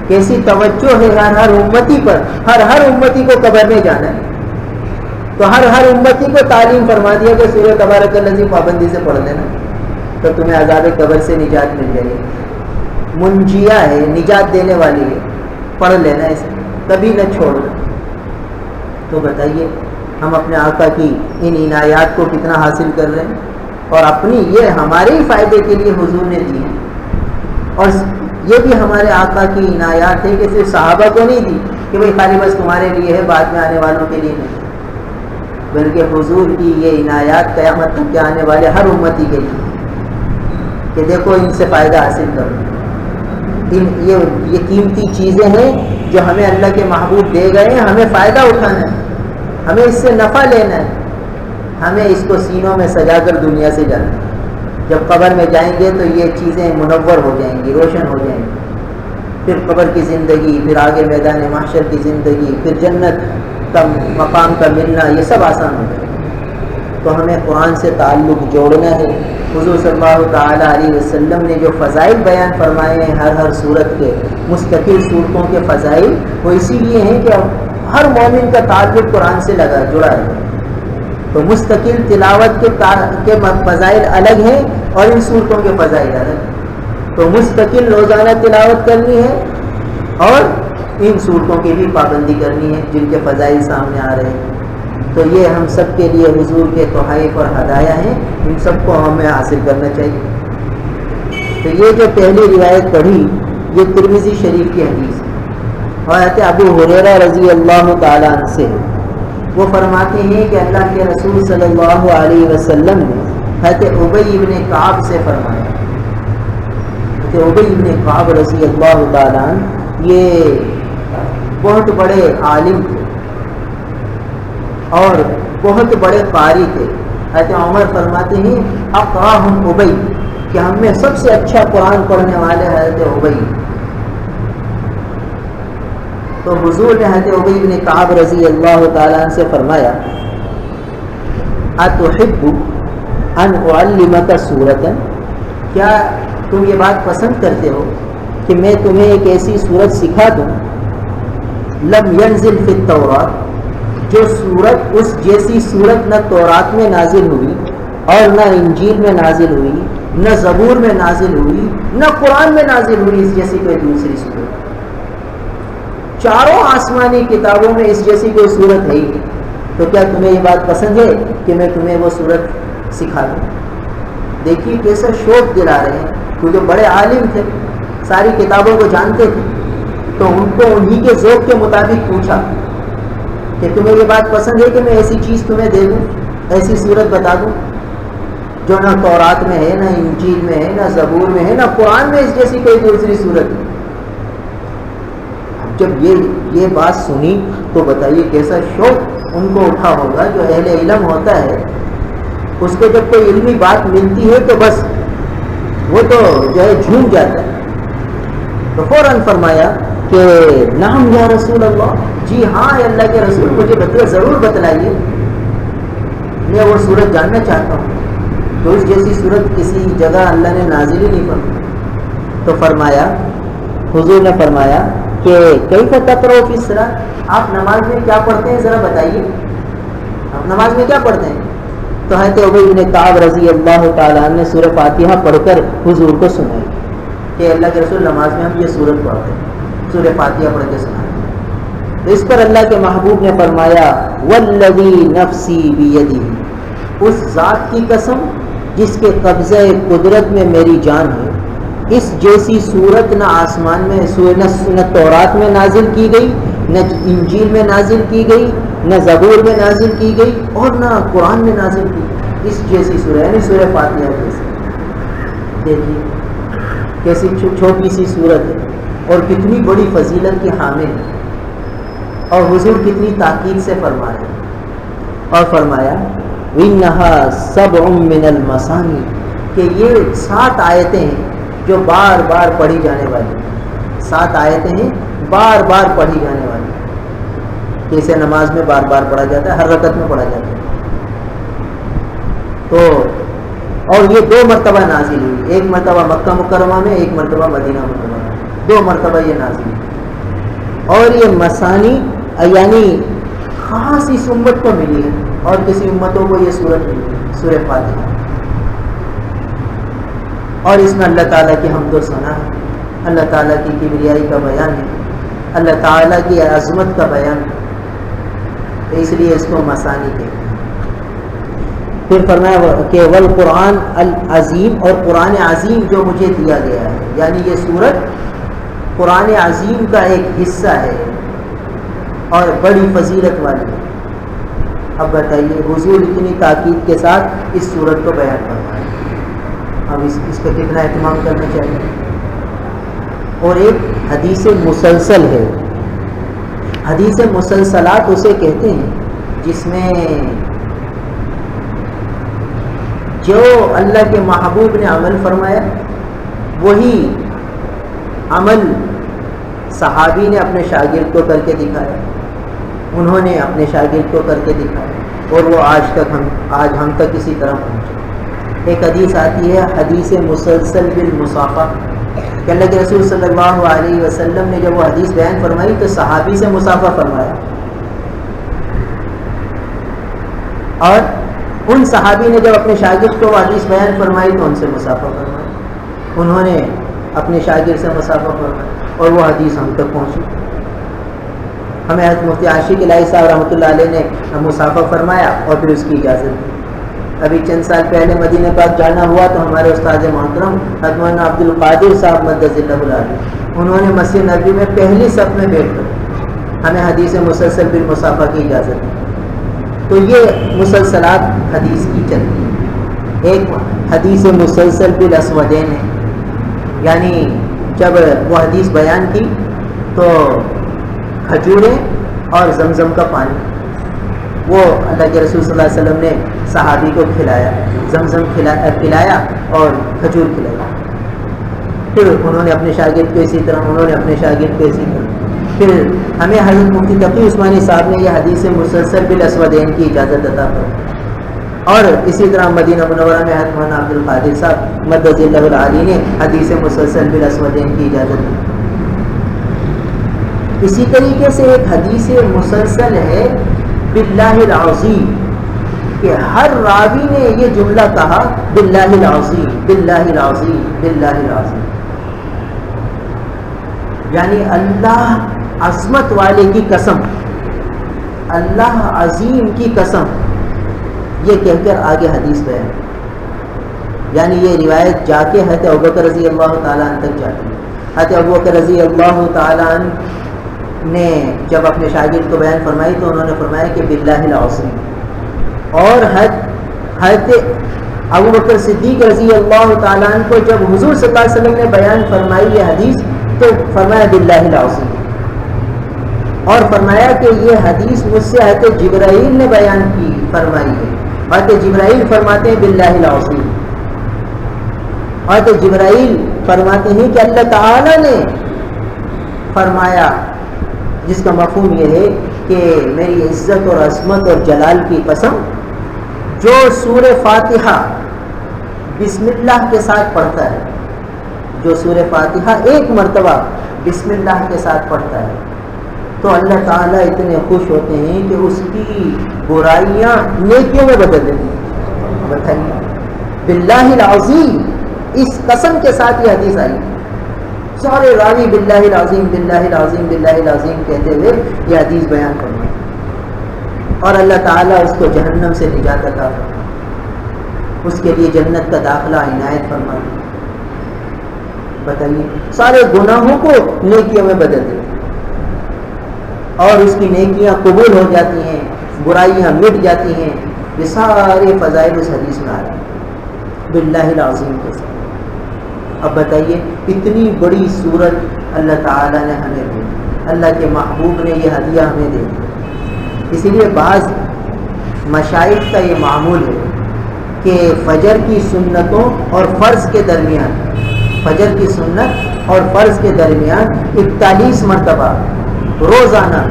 کیسی توجہ ہے ہر امتی پر. ہر امتی کو قبر میں جانا ہے تو ہر امتی کو تعلیم فرما دیا کہ سورہ تبارک الذی پابندی سے پڑھ لینا تو تمہیں عذاب قبر سے نجات مل جائے گی. منجیہ ہے, نجات دینے والی ہے, پڑھ لینا اسے, کبھی نہ چھوڑنا. تو بتائیے ہم اپنے آقا کی ان عنایات کو کتنا حاصل کر رہے ہیں, اور اپنی یہ ہمارے ہی فائدے کے لیے حضور نے دی ہے. اور یہ بھی ہمارے آقا کی عنایات ہے کہ صرف صحابہ کو نہیں دی کہ بھائی خالی بس تمہارے لیے ہے, بعد میں آنے والوں کے لیے نہیں, بلکہ حضور کی یہ عنایات قیامت تک کے آنے والے ہر امتی کے لیے کہ دیکھو ان سے فائدہ حاصل کرو. یہ قیمتی چیزیں ہیں جو ہمیں اللہ کے محبوب دے گئے ہیں, ہمیں فائدہ اٹھانا ہے, ہمیں اس سے نفع لینا ہے, ہمیں اس کو سینوں میں سجا کر دنیا سے جانا ہے. جب قبر میں جائیں گے تو یہ چیزیں منور ہو جائیں گی, روشن ہو جائیں گی. پھر قبر کی زندگی، پھر آگے میدان محشر کی زندگی، پھر جنت کا مقام کا ملنا، یہ سب آسان ہو جائے. تو ہمیں قرآن سے تعلق جوڑنا ہے. حضور صلی اللہ تعالیٰ علیہ وسلم نے جو فضائل بیان فرمائے ہیں ہر صورت کے، مستقل صورتوں کے فضائل، وہ اسی لیے ہیں کہ ہر مومن کا تعلق قرآن سے جڑا ہے. تو مستقل تلاوت کے فضائل الگ ہیں اور ان صورتوں کے فضائل الگ ہیں. تو مستقل روزانہ تلاوت کرنی ہے اور ان صورتوں کی بھی پابندی کرنی ہے جن کے فضائل سامنے آ رہے ہیں. تو یہ ہم سب کے لیے حضور کے تحائف اور ہدایہ ہیں، ان سب کو ہمیں حاصل کرنا چاہیے. تو یہ جو پہلی روایت پڑھی یہ ترمذی شریف کی حدیث ہے، حضرت ابو ہریرہ رضی اللہ تعالیٰ عنہ سے. وہ فرماتے ہیں کہ اللہ کے رسول صلی اللہ علیہ وسلم نے حضرت ابی بن کعب سے فرمایا. حضرت ابی بن کعب رضی اللہ تعالیٰ عنہ یہ بہت بڑے عالم تھے اور بہت بڑے قاری تھے. حضرت عمر فرماتے ہیں اقراہم ابی، کہ ہم میں سب سے اچھا قرآن پڑھنے والے حضرت ابی. تو حضور نے حضرت ابی بن کعب رضی اللہ تعالیٰ عنہ سے فرمایا اتحب ان اعلمک سورۃ، کیا تم یہ بات پسند کرتے ہو کہ میں تمہیں ایک ایسی سورت سکھا دوں لم ینزل فی التوراۃ، جو سورت اس جیسی سورت نہ تورات میں نازل ہوئی اور نہ انجیل میں نازل ہوئی، نہ زبور میں نازل ہوئی، نہ قرآن میں نازل ہوئی اس جیسی کوئی دوسری سورت. چاروں آسمانی کتابوں میں اس جیسی کوئی صورت ہے ہی نہیں. تو کیا تمہیں یہ بات پسند ہے کہ میں تمہیں وہ صورت سکھا دوں؟ دیکھیے کیسا شوق دلا رہے ہیں، کیونکہ بڑے عالم تھے، ساری کتابوں کو جانتے تھے. تو ان کو انہی کے ذوق کے مطابق پوچھا کہ تمہیں یہ بات پسند ہے کہ میں ایسی چیز تمہیں دے دوں، ایسی صورت بتا دوں جو نہ تورات میں ہے، نہ انجیل میں ہے، نہ زبور میں ہے، نہ قرآن میں اس جیسی کوئی دوسری صورت ہے. جب یہ بات سنی تو بتائیے کیسا شوق ان کو اٹھا ہوگا. جو اہل علم ہوتا ہے اس کو جب کوئی علمی بات ملتی ہے تو بس وہ تو جو ہے جھوم جاتا ہے. تو فوراً فرمایا کہ نعم یا رسول اللہ، جی ہاں اے اللہ کے رسول، مجھے ضرور بتلائیے، میں وہ صورت جاننا چاہتا ہوں. تو اس جیسی صورت کسی جگہ اللہ نے نازل ہی نہیں فرمائی. تو فرمایا، حضور نے فرمایا کہ کیف تقرؤ فی الصلاۃ، آپ نماز میں کیا پڑھتے ہیں ذرا بتائیے، آپ نماز میں کیا پڑھتے ہیں؟ تو حضرت ابی بن کعب رضی اللہ تعالیٰ عنہ نے سورہ فاتحہ پڑھ کر حضور کو سنائی کہ اللہ کے رسول نماز میں ہم یہ سورت پڑھتے ہیں، سورہ فاتحہ پڑھ کے سنائیں. تو اس پر اللہ کے محبوب نے فرمایا والذی نفسی بیدہ، اس ذات کی قسم جس کے قبضہ قدرت میں میری جان ہے، اس جیسی صورت نہ آسمان میں نہ تورات میں نازل کی گئی، نہ انجیل میں نازل کی گئی، نہ زبور میں نازل کی گئی، اور نہ قرآن میں نازل کی گئی. اس جیسی سورہ یعنی سورہ فاتحہ جیسی. دیکھیے کیسی چھوٹی سی صورت ہے اور کتنی بڑی فضیلت کی حامل ہے. اور حضور کتنی تاکید سے فرما رہے ہیں اور فرمایا وَإِنَّهَا سَبْعٌ مِّنَ الْمَثَانِي، کہ یہ 7 آیتیں ہیں جو بار بار پڑھی جانے والی. 7 آیتیں ہیں بار بار پڑھی جانے والی. جیسے نماز میں بار بار پڑھا جاتا ہے، ہر رکعت میں پڑھا جاتا ہے. تو اور یہ 2 مرتبہ نازل ہوئی، ایک مرتبہ مکہ مکرمہ میں، ایک مرتبہ مدینہ منورہ میں، 2 مرتبہ یہ نازل ہوئی. اور یہ مثانی یعنی خاص اس امت کو ملی ہے اور کسی امتوں کو یہ صورت ملی ہے، سورہ فاتحہ. اور اس میں اللہ تعالیٰ کی حمد و ثنا ہے، اللہ تعالیٰ کی کبریائی کا بیان ہے، اللہ تعالیٰ کی عظمت کا بیان ہے. اس لیے اس کو مثانی کہتے ہیں. پھر فرمایا کہ والقرآن العظیم، اور قرآن عظیم جو مجھے دیا گیا ہے، یعنی یہ سورت قرآن عظیم کا ایک حصہ ہے اور بڑی فضیلت والی ہے. اب بتائیے حضور اتنی تاکید کے ساتھ اس سورت کو بیان فرمایا، اب اس پہ کتنا اہتمام کرنا چاہیے. اور ایک حدیث مسلسل ہے، حدیث مسلسلات اسے کہتے ہیں جس میں جو اللہ کے محبوب نے عمل فرمایا وہی عمل صحابی نے اپنے شاگرد کو کر کے دکھایا، انہوں نے اپنے شاگرد کو کر کے دکھایا، اور وہ آج ہم تک اسی طرح پہنچے۔ ایک حدیث آتی ہے حدیث مسلسل بالمصافہ، کہ اللہ کے رسول صلی اللہ علیہ وسلم نے جب وہ حدیث بیان فرمائی تو صحابی سے مصافہ فرمایا، اور ان صحابی نے جب اپنے شاگرد کو وہ حدیث بیان فرمائی تو ان سے مصافہ فرمایا، انہوں نے اپنے شاگرد سے مصافہ فرمایا، اور وہ حدیث ہم تک پہنچی۔ ہمیں حضرت مفتی عاشق الہی صاحب رحمۃ اللہ علیہ نے مصافہ فرمایا اور پھر اس کی اجازت دی۔ ابھی چند سال پہلے مدینہ پاک جانا ہوا تو ہمارے استاد محترم حضرت مولانا عبد القادر صاحب مدد اللہ علیہ، انہوں نے مسجد نبوی میں پہلی صف میں بیٹھ کر ہمیں حدیث مسلسل بالمصافہ کی اجازت دی۔ تو یہ مسلسلات حدیث کی چلتی ہے۔ ایک حدیث مسلسل بالاسودین ہے، یعنی جب وہ حدیث بیان کی تو کھجوریں اور زمزم کا پانی، وہ اللہ کے رسول صلی اللہ علیہ وسلم نے صحابی کو کھلایا، زمزم کھلایا اور کھجور کھلایا، پھر انہوں نے اپنے شاگرد کو اسی طرح، انہوں نے اپنے شاگرد کو اسی طرح، پھر ہمیں حضرت مفتی تقی عثمانی صاحب نے یہ حدیث مسلسل بالاسودین کی اجازت عطا فرمائی، اور اسی طرح مدینہ منورہ میں حضرت مولانا عبد القادر صاحب مدد اللہ العالی نے حدیث مسلسل بالاسودین کی اجازت دی۔ اسی طریقے سے ایک حدیث مسلسل ہے باللہ العظیم، کہ ہر راوی نے یہ جملہ کہا باللہ العظیم باللہ العظیم باللہ العظیم، یعنی اللہ عظمت والے کی قسم، اللہ عظیم کی قسم، یہ کہہ کر آگے حدیث بیان، یعنی یہ روایت جا کے حضرت ابوبکر رضی اللہ تعالیٰ عنہ تک جاتی ہے۔ حضرت ابوبکر رضی اللہ تعالیٰ عنہ نے جب اپنے شاگرد کو بیان فرمائی تو انہوں نے فرمایا کہ باللہ العظیم، اور حضرت ابوبکر صدیق رضی اللہ تعالیٰ عنہ کو جب حضور صلی اللہ علیہ وسلم نے بیان فرمائی یہ حدیث تو فرمایا باللہ العظیم، اور فرمایا کہ یہ حدیث مجھ سے حضرت جبرائیل نے بیان کی فرمائی ہے، حضرت جبرائیل فرماتے ہیں باللہ العظیم، حضرت جبرائیل فرماتے ہیں کہ اللہ تعالیٰ نے فرمایا، جس کا مفہوم یہ ہے کہ میری عزت اور عظمت اور جلال کی قسم، جو سورہ فاتحہ بسم اللہ کے ساتھ پڑھتا ہے، جو سورہ فاتحہ ایک مرتبہ بسم اللہ کے ساتھ پڑھتا ہے تو اللہ تعالیٰ اتنے خوش ہوتے ہیں کہ اس کی برائیاں نیکیوں میں بدل دیتے ہیں۔ بتائیے، باللہ العظیم، اس قسم کے ساتھ یہ حدیث آئی، سارے راوی باللہ العظیم باللہ العظیم باللہ العظیم کہتے ہوئے یہ حدیث بیان فرمائے، اور اللہ تعالیٰ اس کو جہنم سے نجات عطا فرمائے، اس کے لیے جنت کا داخلہ عنایت فرمائے۔ بتائیے، سارے گناہوں کو نیکیوں میں بدل دے، اور اس کی نیکیاں قبول ہو جاتی ہیں، برائیاں مٹ جاتی ہیں، یہ سارے فضائل اس حدیث میں آ رہے ہیں باللہ العظیم کے ساتھ۔ اب بتائیے، اتنی بڑی صورت اللہ تعالیٰ نے ہمیں دی، اللہ کے محبوب نے یہ ہدیہ ہمیں دے دی۔ اسی لیے بعض مشائخ کا یہ معمول ہے کہ فجر کی سنتوں اور فرض کے درمیان، فجر کی سنت اور فرض کے درمیان 41 مرتبہ روزانہ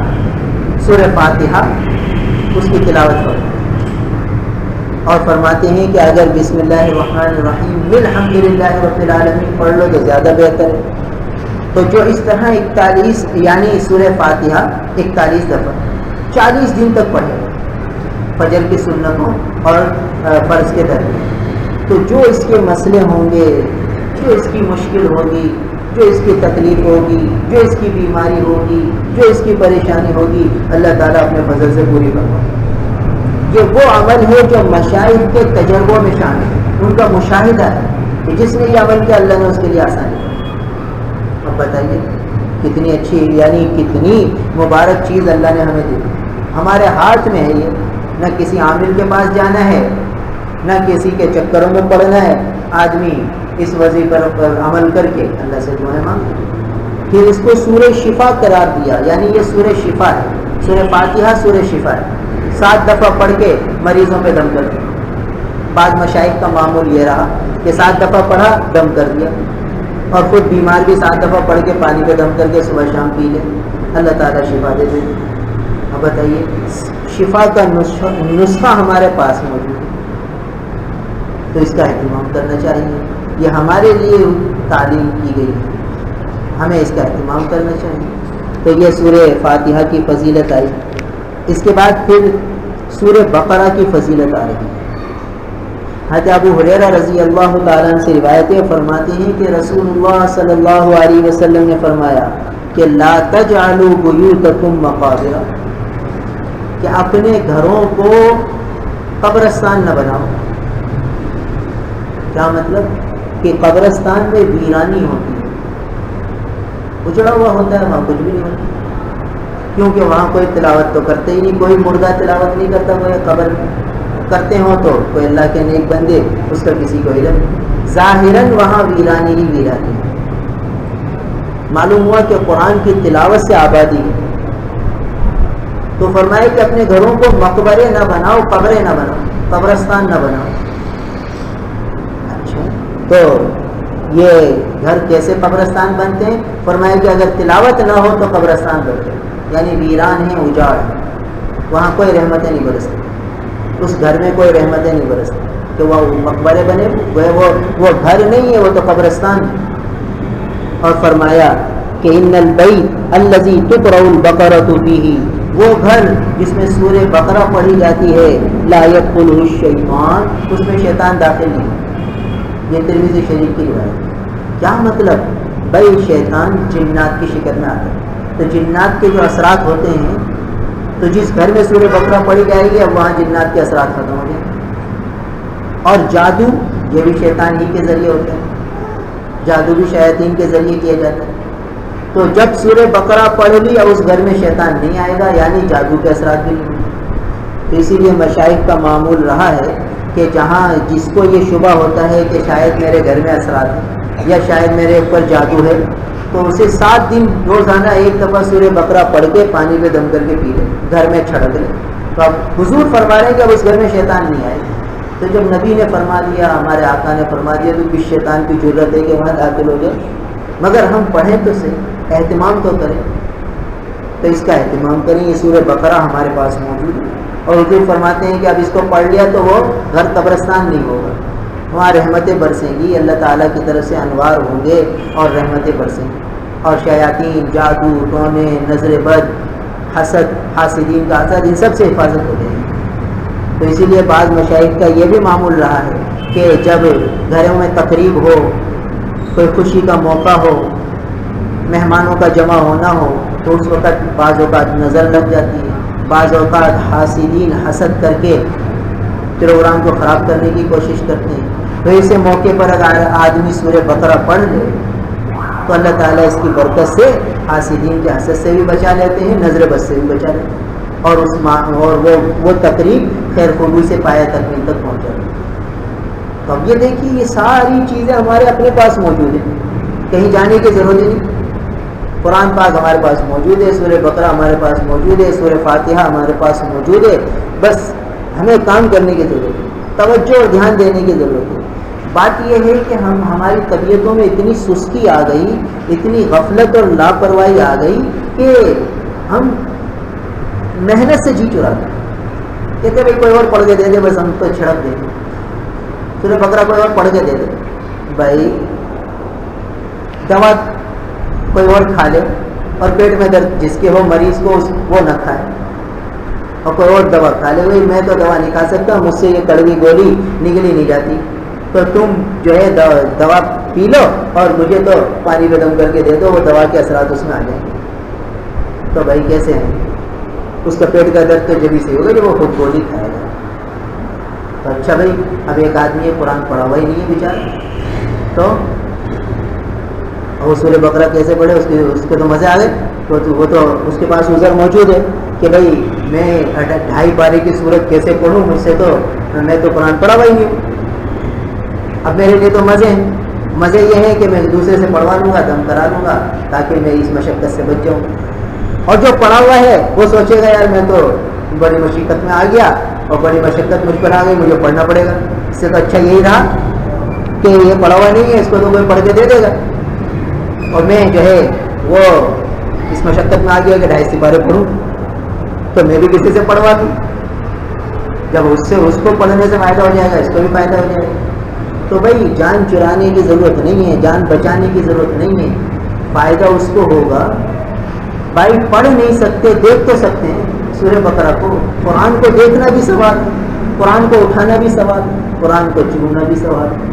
سورہ فاتحہ اس کی تلاوت کرو، اور فرماتے ہیں کہ اگر بسم اللہ الرحمن الرحیم الحمدللہ رب العالمین پڑھ لو تو زیادہ بہتر ہے۔ تو جو اس طرح 41 یعنی سورہ فاتحہ 41 دفعہ 40 دن تک پڑھے فجر کی سنتوں اور فرض کے درمیان، تو جو اس کے مسئلے ہوں گے، جو اس کی مشکل ہوگی، جو اس کی تکلیف ہوگی، جو اس کی بیماری ہوگی، جو اس کی پریشانی ہوگی، اللہ تعالیٰ اپنے فضل سے پوری کروا۔ یہ وہ عمل ہے جو مشائخ کے تجربوں میں شامل ہے، ان کا مشاہدہ ہے کہ جس نے یہ عمل کیا اللہ نے اس کے لیے آسانی کی۔ اب بتائیے کتنی اچھی، یعنی کتنی مبارک چیز اللہ نے ہمیں دی، ہمارے ہاتھ میں ہے یہ، نہ کسی عامل کے پاس جانا ہے، نہ کسی کے چکروں میں پڑنا ہے، آدمی اس وظیفے پر عمل کر کے اللہ سے دعائیں مانگے۔ پھر اس کو سورہ شفا قرار دیا، یعنی یہ سورہ شفا ہے، سورہ فاتحہ سورہ شفا ہے، 7 دفعہ پڑھ کے مریضوں پہ دم کر دیا۔ بعض مشائخ کا معمول یہ رہا کہ 7 دفعہ پڑھا دم کر دیا، اور خود بیمار بھی 7 دفعہ پڑھ کے پانی پہ دم کر کے صبح شام پی لے، اللہ تعالیٰ شفا دے دے۔ اب بتائیے، شفا کا نسخہ ہمارے پاس موجود ہے، تو اس کا اہتمام کرنا چاہیے۔ یہ ہمارے لیے تعلیم کی گئی ہے، ہمیں اس کا اہتمام کرنا چاہیے۔ تو یہ سورہ فاتحہ کی فضیلت آئی۔ اس کے بعد پھر سورہ بقرہ کی فضیلت آ رہی ہے۔ حضرت ابو ہریرہ رضی اللہ تعالیٰ عنہ سے روایتیں فرماتے ہیں کہ رسول اللہ صلی اللہ علیہ وسلم نے فرمایا کہ لا تجعلوا بیوتکم مقابر، کہ اپنے گھروں کو قبرستان نہ بناؤ۔ کیا مطلب؟ کہ قبرستان میں ویرانی ہوتی ہے، اجڑا ہوا ہوتا ہے، وہاں کچھ بھی نہیں ہوتا، کیونکہ وہاں کوئی تلاوت تو کرتے ہی نہیں، کوئی مردہ تلاوت نہیں کرتا، کوئی قبر میں کرتے ہوں تو کوئی اللہ کے نیک بندے، اس کا کسی کو علم نہیں۔ ظاہراً وہاں ویرانی ہی ویرانی ہے۔ معلوم ہوا کہ قرآن کی تلاوت سے آبادی ہے، تو فرمائے کہ اپنے گھروں کو مقبرے نہ بناؤ، قبریں نہ بناؤ، قبرستان نہ بناؤ۔ اچھا، تو یہ گھر کیسے قبرستان بنتے ہیں؟ فرمایا کہ اگر تلاوت نہ ہو تو قبرستان بنتے ہیں، یعنی ویران ہے، اجاڑ ہے، وہاں کوئی رحمتیں نہیں برستی، اس گھر میں کوئی رحمتیں نہیں برستی، کہ وہ مقبرے بنے، وہ گھر نہیں ہے، وہ تو قبرستان ہے۔ اور فرمایا کہ ان البیت الذی تقرأ البقرۃ فیہ، وہ گھر جس میں سورہ بقرہ پڑھی جاتی ہے، لا یدخلہ الشیطان، اس میں شیطان داخل نہیں۔ یہ ترمذی شریف کی روایت۔ کیا مطلب؟ بھائی شیطان جنات کی شکل میں آتا ہے، تو جنات کے جو اثرات ہوتے ہیں، تو جس گھر میں سورہ بقرہ پڑھی جائے گی اب وہاں جنات کے اثرات ختم ہو جائیں گے۔ اور جادو، یہ بھی شیطان ہی کے ذریعے ہوتا ہے، جادو بھی شیاطین کے ذریعے کیا جاتا ہے۔ تو جب سورہ بقرہ پڑھ لی اب اس گھر میں شیطان نہیں آئے گا، یعنی جادو کے اثرات بھی نہیں۔ تو اسی لیے مشائخ کا معمول رہا ہے کہ جہاں جس کو یہ شبہ ہوتا ہے کہ شاید میرے گھر میں اثرات ہیں یا شاید میرے اوپر جادو ہے، تو اسے 7 دن روزانہ ایک دفعہ سورہ بقرہ پڑھ کے پانی میں دم کر کے پی لے، گھر میں چھڑک لے۔ تو اب حضور فرما رہے ہیں کہ اب اس گھر میں شیطان نہیں آئے۔ تو جب نبی نے فرما دیا، ہمارے آقا نے فرما دیا، تو کس شیطان کی ضرورت ہے کہ وہاں داخل ہو جائے؟ مگر ہم پڑھیں تو صحیح، اہتمام تو کریں۔ تو اس کا اہتمام کریں۔ یہ سورہ بقرہ ہمارے پاس موجود ہے، اور حضور فرماتے ہیں کہ اب اس کو پڑھ لیا تو وہ گھر قبرستان نہیں ہوگا، وہاں رحمتیں برسیں گی، اللہ تعالیٰ کی طرف سے انوار ہوں گے اور رحمتیں برسیں گی، اور شیاطین، جادو، ٹونے، نظر بد، حسد، حاسدین کا حسد، ان سب سے حفاظت ہو جائے گی۔ تو اسی لیے بعض مشائخ کا یہ بھی معمول رہا ہے کہ جب گھروں میں تقریب ہو، کوئی خوشی کا موقع ہو، مہمانوں کا جمع ہونا ہو، تو اس وقت بعض اوقات نظر لگ جاتی ہے، بعض اوقات حاسدین حسد کر کے پروگرام کو خراب کرنے کی کوشش کرتے ہیں۔ تو ایسے موقع پر اگر آدمی سورہ بقرہ پڑھ لے تو اللہ تعالیٰ اس کی برکت سے حاسدین کے حسد سے بھی بچا لیتے ہیں، نظر بد سے بھی بچا لیتے ہیں، اور وہ تقریب خیر خوبی سے پایا تکمیل تک پہنچ جاتی ہے۔ تو اب یہ دیکھیے، یہ ساری چیزیں ہمارے اپنے پاس موجود ہیں، کہیں جانے کی ضرورت نہیں۔ قرآن پاک ہمارے پاس موجود ہے، سورہ بقرہ ہمارے پاس موجود ہے، سورہ فاتحہ ہمارے پاس موجود ہے، بس ہمیں کام کرنے کی ضرورت ہے، توجہ اور دھیان دینے کی ضرورت ہے۔ بات یہ ہے کہ ہماری طبیعتوں میں اتنی سستی آ گئی، اتنی غفلت اور لاپرواہی آ گئی کہ ہم محنت سے جی چراتے ہیں، کہتے بھائی کوئی اور پڑھ کے دے دے، بس ہم تو چھڑک دیں، سورہ بقرہ کوئی اور پڑھ کے دے دے، بھائی دوا کوئی اور کھا لے، اور پیٹ میں درد جس کے ہو مریض کو وہ نہ کھائے، اور کوئی اور دوا کھا لے، بھائی میں تو دوا نہیں کھا سکتا، مجھ سے یہ کڑوی گولی نگلی نہیں جاتی، تو تم جو ہے دوا پی لو اور مجھے تو پانی میں دم کر کے دے دو، وہ دوا کے اثرات اس میں آ جائیں گے۔ تو بھائی کیسے ہیں؟ اس کا پیٹ کا درد تو جبھی سے ہوگا جب وہ خود گولی کھائے گا۔ تو اچھا بھائی، اب ایک آدمی ہے قرآن پڑھا ہوا ہی نہیں ہے بیچارہ، تو وہ سورہ بقرہ کیسے پڑھے؟ اس کے تو مزے آ گئے، تو وہ تو اس کے پاس عذر موجود ہے کہ بھائی میں 2.5 پارے کی سورت کیسے پڑھوں، مجھ سے تو میں تو قرآن پڑھا ہوا ہی نہیں ہوں۔ اب میرے لیے تو مزے ہیں، مزے یہ ہے کہ میں دوسرے سے پڑھوا لوں گا، دم کرا لوں گا تاکہ میں اس مشقت سے بچ جاؤں۔ اور جو پڑھا ہوا ہے وہ سوچے گا یار میں تو بڑی مشقت میں آ گیا اور بڑی مشقت مجھ پر آ گئی، مجھے پڑھنا پڑے گا، اس سے تو اچھا یہی رہا کہ یہ پڑھا ہوا نہیں ہے، اس کو تو کوئی پڑھ کے دے دے گا۔ اور میں جو ہے وہ اس مشقت میں آ گیا کہ 250 پارے پڑھوں تو میں بھی کسی سے پڑھوا دوں. جب اس کو پڑھنے سے فائدہ ہو جائے گا، اس کو بھی فائدہ ہو جائے گا. تو بھائی جان چرانے کی ضرورت نہیں ہے، جان بچانے کی ضرورت نہیں ہے، فائدہ اس کو ہوگا. بھائی پڑھ نہیں سکتے، دیکھ تو سکتے ہیں سورہ بقرہ کو. قرآن کو دیکھنا بھی ثواب ہے، قرآن کو اٹھانا بھی ثواب ہے، قرآن کو چھونا بھی ثواب ہے.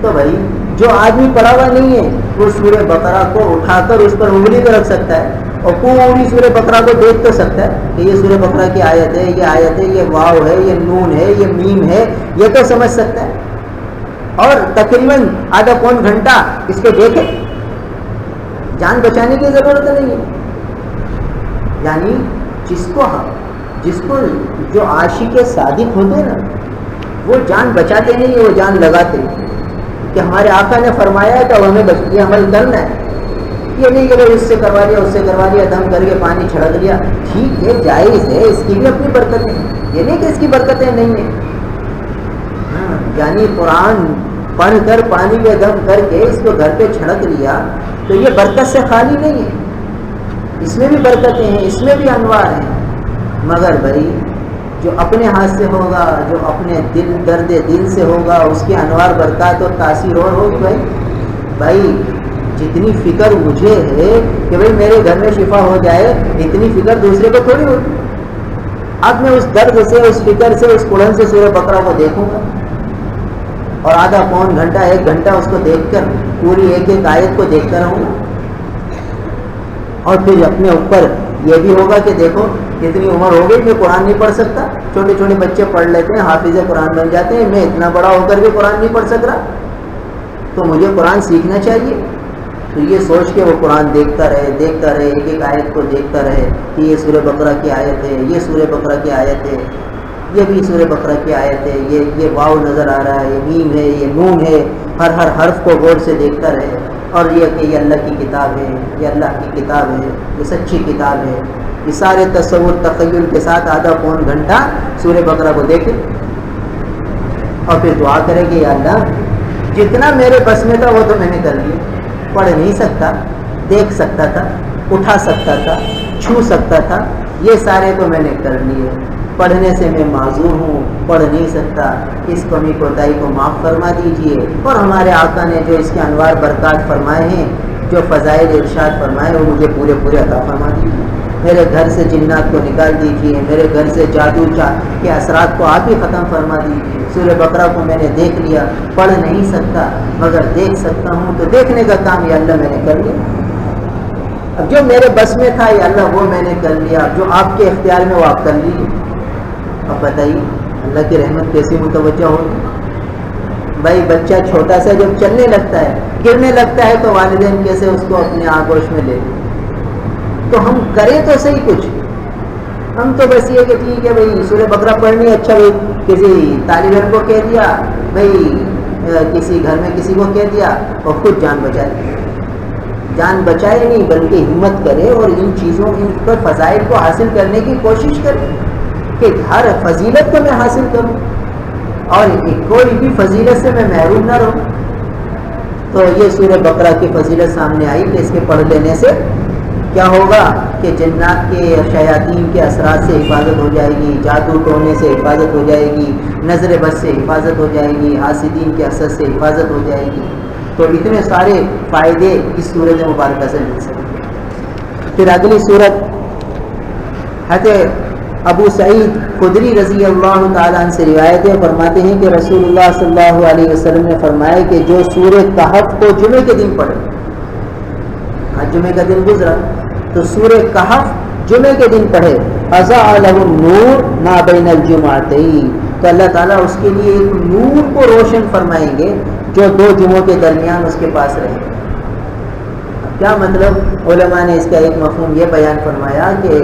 تو بھائی جو آدمی پڑھا ہوا نہیں ہے وہ سورہ بقرہ کو اٹھا کر اس پر انگلی پہ رکھ سکتا ہے اور پوری سورہ بقرہ کو دیکھ تو سکتا ہے کہ یہ سورہ بقرہ کی آیت ہے، یہ آیت ہے، یہ واو ہے، یہ نون ہے، یہ میم ہے، یہ تو سمجھ سکتا ہے. اور تقریباً آدھا پون گھنٹہ اس کو دیکھے. جان بچانے کی ضرورت نہیں ہے. یعنی جس کو جو عاشق صادق ہوتے ہیں نا وہ جان بچاتے نہیں، وہ جان لگاتے ہیں. کہ ہمارے آقا نے فرمایا تو ہمیں یہ عمل کرنا ہے. یہ نہیں کہ اس سے کروا لیا، اس سے کروا لیا، دم کر کے پانی چھڑک لیا. ٹھیک ہے، جائز ہے، اس کی بھی اپنی برکتیں ہیں. یہ نہیں کہ اس کی برکتیں نہیں ہیں. یعنی قرآن پڑھ کر پانی میں دم کر کے اس کو گھر پہ چھڑک لیا تو یہ برکت سے خالی نہیں ہے. اس میں بھی برکتیں ہیں، اس میں بھی انوار ہیں. مگر بھائی جو اپنے ہاتھ سے ہوگا، جو اپنے درد دل سے ہوگا، اس کے انوار برکات اور تاثیر اور ہوگی. بھائی جتنی فکر مجھے ہے کہ بھائی میرے گھر میں شفا ہو جائے، اتنی فکر دوسرے کو تھوڑی ہوتی. اب میں اس درد سے، اس فکر سے، اس کڑن سے سورہ بقرہ کو دیکھوں گا اور آدھا پون گھنٹہ، 1 گھنٹہ اس کو دیکھ کر پوری ایک آیت کو دیکھتا رہوں گا. اور پھر اپنے اوپر یہ بھی ہوگا کہ دیکھو کتنی عمر ہو گئی، میں قرآن نہیں پڑھ سکتا. چھوٹے چھوٹے بچے پڑھ لیتے ہیں، حافظ قرآن بن جاتے ہیں. میں اتنا بڑا ہو کر بھی قرآن نہیں پڑھ سک رہا، تو مجھے قرآن سیکھنا چاہیے. تو یہ سوچ کے وہ قرآن دیکھتا رہے، ایک آیت کو دیکھتا رہے کہ یہ سورہ بقرہ کی آیت ہے، یہ سورہ بقرہ کی آیت ہے، یہ بھی سورہ بقرہ کی آیت ہے، یہ واو نظر آ رہا ہے، یہ میم ہے، یہ نون ہے. ہر حرف کو غور سے دیکھتا رہے. اور یہ کہ یہ اللہ کی کتاب ہے، یہ اللہ کی کتاب ہے، یہ سچی کتاب ہے. یہ سارے تصور تخیل کے ساتھ آدھا پون گھنٹہ سورہ بقرہ کو دیکھے اور پھر دعا کرے کہ یا اللہ جتنا میرے بس میں تھا وہ تو میں نے کر لیا. پڑھ نہیں سکتا، دیکھ سکتا تھا، اٹھا سکتا تھا، چھو سکتا تھا، یہ سارے تو میں نے کر لیے. پڑھنے سے میں معذور ہوں، پڑھ نہیں سکتا. اس کمی کوتاہی کو معاف فرما دیجئے. اور ہمارے آقا نے جو اس کے انوار برکات فرمائے ہیں، جو فضائل ارشاد فرمائے، وہ مجھے پورے عطا فرما دیجیے. میرے گھر سے جنات کو نکال دیجیے، میرے گھر سے جادو کے اثرات کو آپ ہی ختم فرما دیجیے. سورہ بقرہ کو میں نے دیکھ لیا، پڑھ نہیں سکتا مگر دیکھ سکتا ہوں، تو دیکھنے کا کام یا اللہ میں نے کر لیا. اب جو میرے بس میں تھا یا اللہ وہ میں نے کر لیا، جو آپ کے اختیار میں وہ آپ کر لیجیے. اب بتائیے اللہ کی رحمت کیسی متوجہ ہوگی. بھائی بچہ چھوٹا سا جب چلنے لگتا ہے، گرنے لگتا ہے، تو والدین کیسے اس کو اپنے آغوش میں لے. تو ہم کریں تو صحیح کچھ. ہم تو بس یہ کہ ٹھیک ہے بھائی سورہ بقرہ پڑھنی، اچھا بھائی کسی طالب علم کو کہہ دیا، بھائی کسی گھر میں کسی کو کہہ دیا اور خود جان بچائے. جان بچائے نہیں بلکہ ہمت کرے اور ان چیزوں پر فضائل کو حاصل کرنے کی کوشش کرے کہ ہر فضیلت کو میں حاصل کروں اور کوئی بھی فضیلت سے میں محروم نہ رہوں. تو یہ سورہ بقرہ کی فضیلت سامنے آئی کہ اس کے پڑھ لینے سے کیا ہوگا کہ جنات کے شیاطین کے اثرات سے حفاظت ہو جائے گی، جادو ٹونے سے حفاظت ہو جائے گی، نظر بد سے حفاظت ہو جائے گی، حاسدین کے اثر سے حفاظت ہو جائے گی. تو اتنے سارے فائدے اس سورۃ مبارکہ سے مل سکتے ہیں. پھر اگلی سورت حضرت ابو سعید خدری رضی اللہ تعالیٰ عنہ سے روایت ہے، فرماتے ہیں کہ رسول اللہ صلی اللہ علیہ وسلم نے فرمایا کہ جو سورہ کہف کو جمعے کے دن پڑھے، آج جمعے کا دن گزرا تو سورہ کہف جمعے کے دن پڑھے، اضاء لہ النور ما بین الجمعتین، تو اللہ تعالیٰ اس کے لیے ایک نور کو روشن فرمائیں گے جو 2 جمعوں کے درمیان اس کے پاس رہے. کیا مطلب؟ علماء نے اس کا ایک مفہوم یہ بیان فرمایا کہ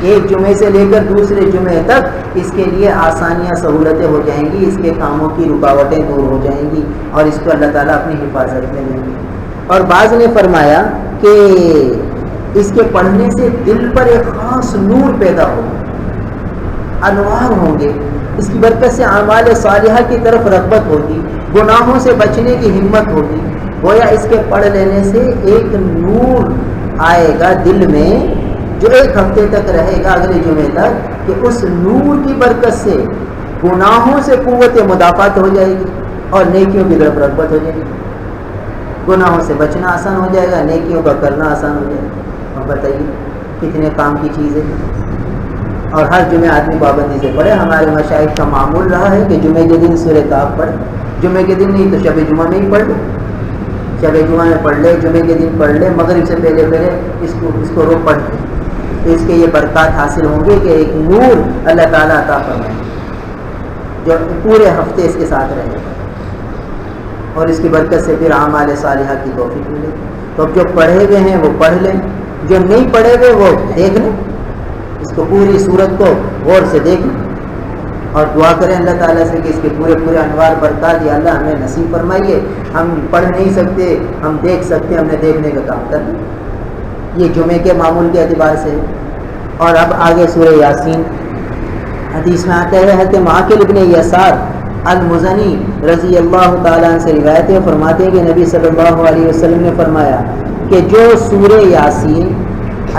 ایک جمعے سے لے کر دوسرے جمعے تک اس کے لیے آسانیاں سہولتیں ہو جائیں گی، اس کے کاموں کی رکاوٹیں دور ہو جائیں گی اور اس کو اللہ تعالیٰ اپنی حفاظت میں لیں گے. اور بعض نے فرمایا کہ اس کے پڑھنے سے دل پر ایک خاص نور پیدا ہوگا، انوار ہوں گے، اس کی برکت سے اعمال صالحہ کی طرف رغبت ہوگی، گناہوں سے بچنے کی ہمت ہوگی، گویا اس کے پڑھ لینے سے ایک نور آئے گا دل میں جو ایک ہفتے تک رہے گا اگلے جمعے تک، کہ اس نور کی برکت سے گناہوں سے قوت مدافعت ہو جائے گی اور نیکیوں کی طرف رغبت ہو جائے گی. گناہوں سے بچنا آسان ہو جائے گا، نیکیوں کا کرنا آسان ہو جائے گا. اور بتائیے کتنے کام کی چیز ہے. اور ہر جمعے آدمی پابندی سے پڑھے. ہمارے مشائخ کا معمول رہا ہے کہ جمعے کے دن سورہ کاف پڑھے. جمعے کے دن نہیں تو شب جمعہ میں ہی پڑھ لے، شب جمعہ میں پڑھ لے، جمعے کے دن پڑھ لے، مغرب سے پہلے اس کو روز پڑھ لے. تو اس کے یہ برکات حاصل ہوں گے کہ ایک نور اللہ تعالیٰ عطا فرمائے جو پورے ہفتے اس کے ساتھ رہے گا، اور اس کی برکت سے پھر اعمال صالحہ کی توفیق ملے. تو اب جو پڑھے ہوئے ہیں وہ پڑھ لیں، جو نہیں پڑھے ہوئے وہ دیکھ لیں، اس کو پوری صورت کو غور سے دیکھ لیں اور دعا کریں اللہ تعالیٰ سے کہ اس کے پورے انوار برکات یا اللہ ہمیں نصیب فرمائیے. ہم پڑھ نہیں سکتے، ہم دیکھ سکتے، ہم نے دیکھنے کا کام کر لیا. یہ جمعے کے معمول کے اعتبار سے. اور اب آگے سورہ یاسین. حدیث میں آتا ہے حضرت معقل ابن یسار المزنی رضی اللہ تعالیٰ عنہ سے روایت ہے، فرماتے ہیں کہ نبی صلی اللہ علیہ وسلم نے فرمایا کہ جو سورہ یاسین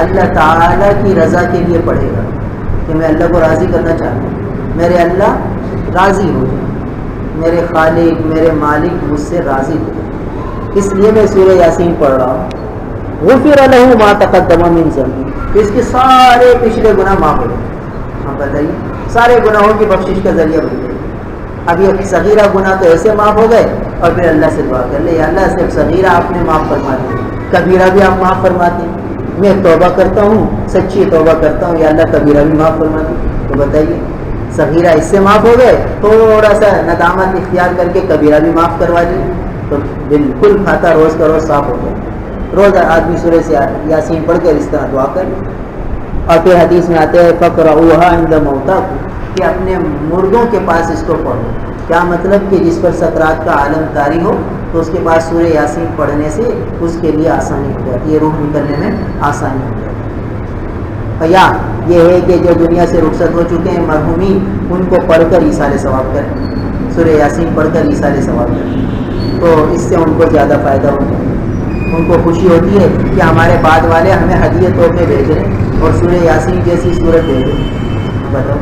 اللہ تعالیٰ کی رضا کے لیے پڑھے گا، کہ میں اللہ کو راضی کرنا چاہتا ہوں، میرے اللہ راضی ہو جائے، میرے خالق میرے مالک مجھ سے راضی ہو جائے، اس لیے میں سورہ یاسین پڑھ رہا ہوں. غفر له ما تقدم من ذنبه، اس کے سارے پچھلے گناہ معاف ہو گئے. ہم بتائیے سارے گناہوں کی بخشش کا ذریعہ بن گئے. اب یہ صغیرہ گناہ تو ایسے معاف ہو گئے، اور پھر اللہ سے دعا کر لے یا اللہ صرف صغیرہ آپ نے معاف فرما دی، کبیرہ بھی آپ معاف فرماتے ہیں. میں توبہ کرتا ہوں، سچی توبہ کرتا ہوں، یا اللہ کبیرہ بھی معاف فرما دی. تو بتائیے صغیرہ اس سے معاف ہو گئے، تھوڑا سا ندامت اختیار کر کے کبیرہ بھی معاف کروا دی تو بالکل کھاتا روز کا روز صاف ہو گیا. روز آدمی سورہ سے یاسین پڑھ کر اس طرح دعا کر. اور پھر حدیث میں آتے ہیں فقرؤوها عند موتاکم، کہ اپنے مردوں کے پاس اس کو پڑھو. کیا مطلب کہ جس پر سکرات کا عالم طاری ہو تو اس کے پاس سورہ یاسین پڑھنے سے اس کے لیے آسانی ہو جاتی ہے، روح نکلنے میں آسانی ہو جاتی ہے. یا یہ ہے کہ جو دنیا سے رخصت ہو چکے ہیں مرحومین، ان کو پڑھ کر ایصال ثواب کریں، سورہ یاسین پڑھ کر ایصال ثواب کریں، تو اس سے ان کو زیادہ فائدہ ہوتا ہے. ان کو خوشی ہوتی ہے کہ ہمارے بعد والے ہمیں ہدیے تحفے بھیج رہے ہیں اور سورہ یاسین جیسی صورت بھیج رہے ہیں. بتاؤ.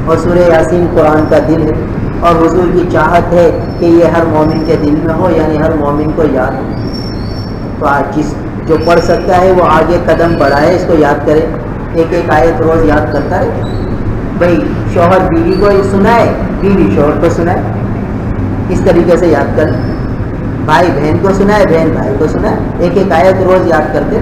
اور سورہ یاسین قرآن کا دل ہے، اور حضور کی چاہت ہے کہ یہ ہر مومن کے دل میں ہو، یعنی ہر مومن کو یاد ہو. تو آج جو پڑھ سکتا ہے وہ آگے قدم بڑھائے، اس کو یاد کرے، ایک ایک آیت روز یاد کرتا رہے. بھائی شوہر بیوی کو سنائے، بیوی شوہر کو سنائے، اس طریقے سے یاد کرے. بھائی بہن کو سنائے، بہن بھائی کو سنائے، ایک ایک آیت روز یاد کرتے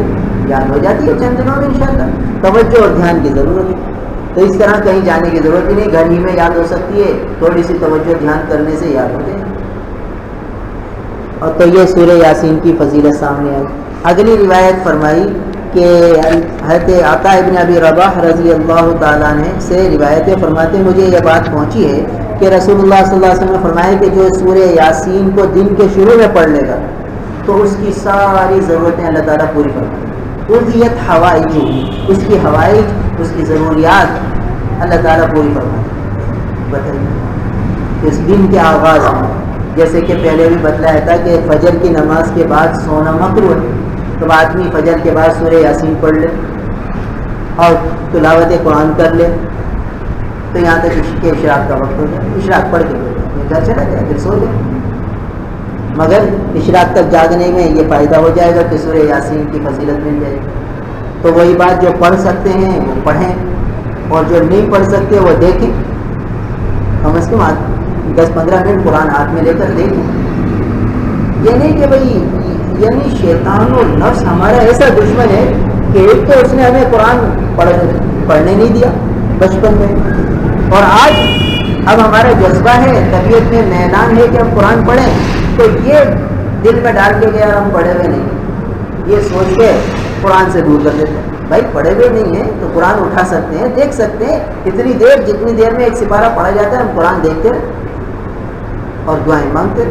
یاد ہو جاتی ہے چند دنوں میں انشاءاللہ. توجہ اور دھیان کی ضرورت ہے. تو اس طرح کہیں جانے کی ضرورت ہی نہیں، گھر ہی میں یاد ہو سکتی ہے، تھوڑی سی توجہ دھیان کرنے سے یاد ہو جائے. اور تو یہ سورہ یاسین کی فضیلت سامنے آئی. اگلی روایت فرمائی کہ حضرت عطا ابن ابی رباح رضی اللہ تعالیٰ عنہ سے روایتیں فرماتے ہیں مجھے یہ بات پہنچی ہے کہ رسول اللہ صلی اللہ علیہ وسلم نے فرمایا کہ جو سورہ یاسین کو دن کے شروع میں پڑھ لے گا تو اس کی ساری ضرورتیں اللہ تعالیٰ پوری فرمائیں. قضیت حوائج، اس کی حوائج، اس کی ضروریات اللہ تعالیٰ پوری فرمائیں. بتائیے اس دن کے آغاز میں، جیسے کہ پہلے بھی بتلایا تھا کہ فجر کی نماز کے بعد سونا مکروہ ہے، تو آدمی فجر کے بعد سورہ یاسین پڑھ لے اور تلاوت قرآن کر لے تو یہاں تک کہ اشراق کا وقت ہو جائے، اشراق پڑھ کے گھر چلا جائے، پھر سو جائے. مگر اشراق تک جاگنے میں یہ فائدہ ہو جائے گا کہ سورہ یاسین کی فضیلت مل جائے گی. تو وہی بات جو پڑھ سکتے ہیں وہ پڑھیں، اور جو نہیں پڑھ سکتے وہ دیکھیں. کم از کم 10-15 منٹ قرآن ہاتھ میں لے کر دیکھیں. یہ نہیں کہ بھائی یعنی شیطان و نفس ہمارا ایسا دشمن ہے کہ ایک تو اس نے ہمیں قرآن پڑھنے نہیں دیا بچپن میں، اور آج اب ہمارا جذبہ ہے، طبیعت میں میدان ہے کہ ہم قرآن پڑھیں، تو یہ دل میں ڈال کے گیا ہم پڑھے ہوئے نہیں، یہ سوچ کے قرآن سے دور کر دیتے ہیں. بھائی پڑھے ہوئے نہیں ہیں تو قرآن اٹھا سکتے ہیں، دیکھ سکتے ہیں. اتنی دیر جتنی دیر میں ایک سپارہ پڑھا جاتا ہے ہم قرآن دیکھتے اور دعائیں مانگتے،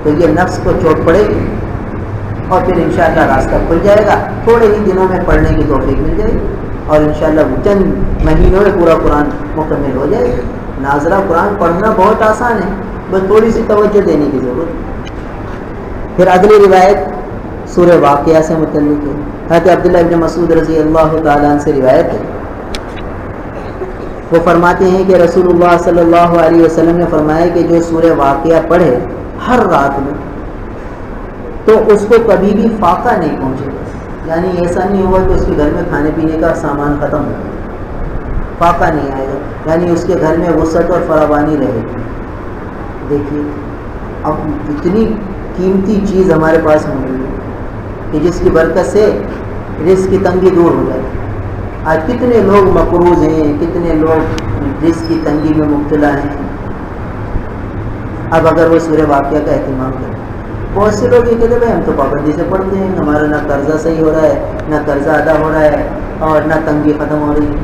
تو یہ نفس کو چوٹ پڑے گی اور پھر انشاءاللہ راستہ کھل جائے گا. تھوڑے ہی دنوں میں پڑھنے کی توفیق مل جائے گی اور انشاءاللہ چند مہینوں میں پورا قرآن مکمل ہو جائے گا. ناظرہ قرآن پڑھنا بہت آسان ہے، بس تھوڑی سی توجہ دینے کی ضرورت ہے. پھر اگلی روایت سورہ واقعہ سے متعلق ہے. حضرت عبداللہ ابن مسعود رضی اللہ تعالیٰ عنہ سے روایت ہے. وہ فرماتے ہیں کہ رسول اللہ صلی اللہ علیہ وسلم نے فرمایا کہ جو سورہ واقعہ پڑھے ہر رات میں تو اس کو کبھی بھی فاقہ نہیں پہنچے گا. یعنی ایسا نہیں ہوگا کہ اس کے گھر میں کھانے پینے کا سامان ختم ہو, فاقہ نہیں آئے گا, یعنی اس کے گھر میں وسعت اور فراوانی رہے گی. دیکھیے اب اتنی قیمتی چیز ہمارے پاس موجود ہے کہ جس کی برکت سے رزق کی تنگی دور ہو جائے. آج کتنے لوگ مقروض ہیں, کتنے لوگ رزق کی تنگی میں مبتلا ہیں. اب اگر وہ سورہ واقعہ کا اہتمام کریں, بہت سے لوگ یہ کہتے ہیں بھائی ہم تو پابندی سے پڑھتے ہیں, ہمارا نہ قرضہ صحیح ہو رہا ہے, نہ قرضہ ادا ہو رہا ہے, اور نہ تنگی ختم ہو رہی ہے.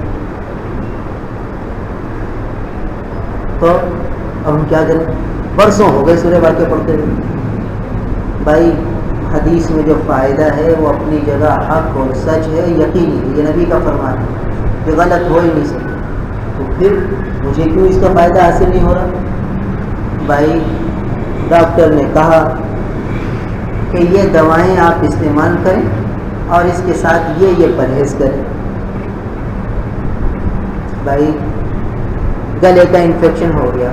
تو اب ہم کیا کریں؟ برسوں ہو گئے سورہ واقعہ پڑھتے ہوئے. بھائی حدیث میں جو فائدہ ہے وہ اپنی جگہ حق اور سچ ہے, یقینی ہے, یہ نبی کا فرمان ہے, یہ غلط ہو ہی نہیں سکتا. تو پھر مجھے کیوں اس کا فائدہ حاصل نہیں ہو رہا؟ بھائی ڈاکٹر نے کہا کہ یہ دوائیں آپ استعمال کریں اور اس کے ساتھ یہ پرہیز کریں. بھائی گلے کا انفیکشن ہو گیا,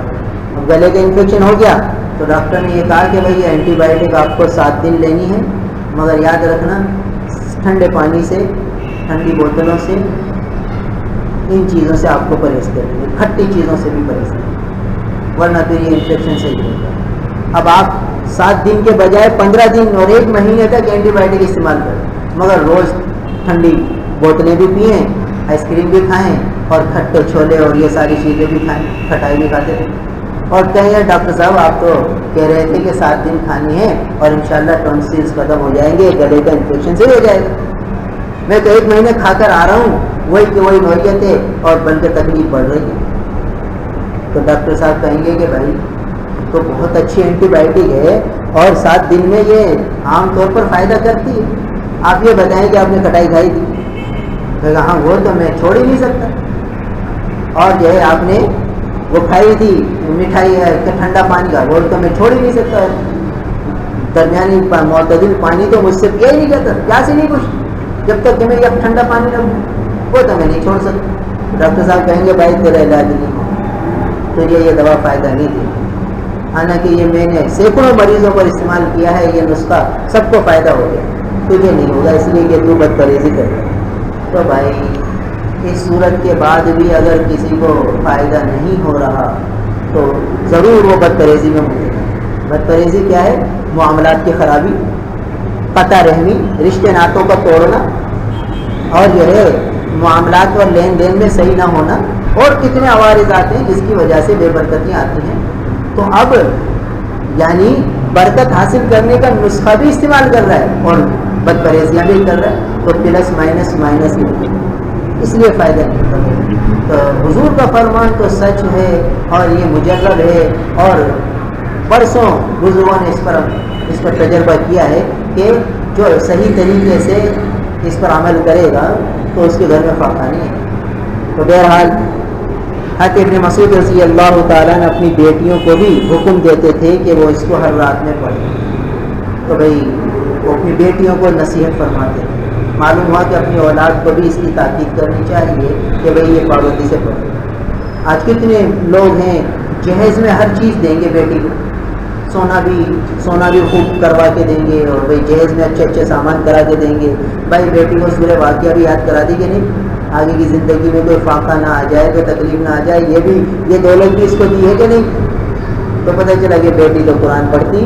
اب گلے کا انفیکشن ہو گیا تو ڈاکٹر نے یہ کہا کہ بھائی یہ اینٹی بائیوٹک آپ کو 7 دن لینی ہے, مگر یاد رکھنا ٹھنڈے پانی سے, ٹھنڈی بوتلوں سے, ان چیزوں سے آپ کو پرہیز کرنی ہے, کھٹی چیزوں سے بھی پرہیز کرنی ہے, ورنہ پھر یہ انفیکشن صحیح ہوگا. اب آپ 7 دن کے بجائے 15 دن اور 1 مہینے تک اینٹی بائیوٹک استعمال کریں, مگر روز ٹھنڈی بوتلیں بھی پئیں, آئس کریم بھی کھائیں, اور کھٹے چھولے اور یہ ساری چیزیں بھی کھائیں, کھٹائی بھی کھاتے تھے. اور کہیں ڈاکٹر صاحب آپ تو کہہ رہے تھے کہ 7 دن کھانی ہے اور انشاءاللہ ٹونسلز ختم ہو جائیں گے, گلے کا انفیکشن سے ہو جائے گا. میں تو 1 مہینے کھا کر آ رہا ہوں, وہی کہ وہی نوعیت ہے اور بلکہ تکلیف بڑھ رہی ہے. تو ڈاکٹر صاحب کہیں گے کہ بھائی تو بہت اچھی اینٹی بائیوٹک ہے اور 7 دن میں یہ عام طور پر فائدہ کرتی ہے, آپ یہ بتائیں کہ آپ نے کھٹائی کھائی تھی؟ میں کہا ہاں وہ تو میں چھوڑ ہی نہیں سکتا. اور جو ہے آپ نے وہ کھائی تھی مٹھائی ہے کہ ٹھنڈا پانی کا, وہ تو میں چھوڑ ہی نہیں سکتا. درمیانی معتدل پانی تو مجھ سے پیا ہی نہیں جاتا, کیا سے نہیں کچھ, جب تک کہ میں اب ٹھنڈا پانی نہ وہ تو میں نہیں چھوڑ سکتا. ڈاکٹر صاحب کہیں گے بھائی تیرا علاج نہیں ہو, تجھے یہ دوا فائدہ نہیں دے. حالانکہ یہ میں نے سینکڑوں مریضوں پر استعمال کیا ہے, یہ نسخہ سب کو فائدہ ہو گیا, تجھے نہیں ہوگا اس لیے کہ تو بد پرہیزی کر. تو بھائی اس صورت کے بعد بھی اگر کسی کو فائدہ نہیں ہو رہا تو ضرور وہ بد پرہیزی میں ملے گا. بد پرہیزی کیا ہے؟ معاملات کی خرابی, قطع رحمی, رشتے ناتوں کا توڑنا, اور جو ہے معاملات اور لین دین میں صحیح نہ ہونا, اور کتنے عوارضات ہیں جس کی وجہ سے بے برکتیاں آتی ہیں. تو اب یعنی برکت حاصل کرنے کا نسخہ بھی استعمال کر رہا ہے اور بد پرہیزیاں بھی کر رہا ہے, تو پلس مائنس مائنس ہی, اس لیے فائدہ نہیں کرتا. تو حضور کا فرمان تو سچ ہے اور یہ مجرب ہے, اور برسوں بزرگوں نے اس پر تجربہ کیا ہے کہ جو صحیح طریقے سے اس پر عمل کرے گا تو اس کے گھر میں فاقہ نہیں ہے. تو بہرحال حضرت ابن مسعود رضی اللہ تعالیٰ نے اپنی بیٹیوں کو بھی حکم دیتے تھے کہ وہ اس کو ہر رات میں پڑھیں. تو بھائی وہ اپنی بیٹیوں کو نصیحت فرماتے ہیں. معلوم ہوا کہ اپنی اولاد کو بھی اس کی تاکید کرنی چاہیے کہ بھئی یہ پابندی سے پڑھیں. آج کتنے لوگ ہیں جہیز میں ہر چیز دیں گے بیٹی کو, سونا بھی خوب کروا کے دیں گے, اور بھئی جہیز میں اچھے سامان کرا کے دیں گے. بھائی بیٹی کو سورہ واقعہ بھی یاد کرا دی کہ نہیں, آگے کی زندگی میں کوئی فاقہ نہ آ جائے, کوئی تکلیف نہ آ جائے, یہ دولت بھی اس کو دی ہے کہ نہیں. تو پتہ چلا کہ بیٹی تو قرآن پڑھتی,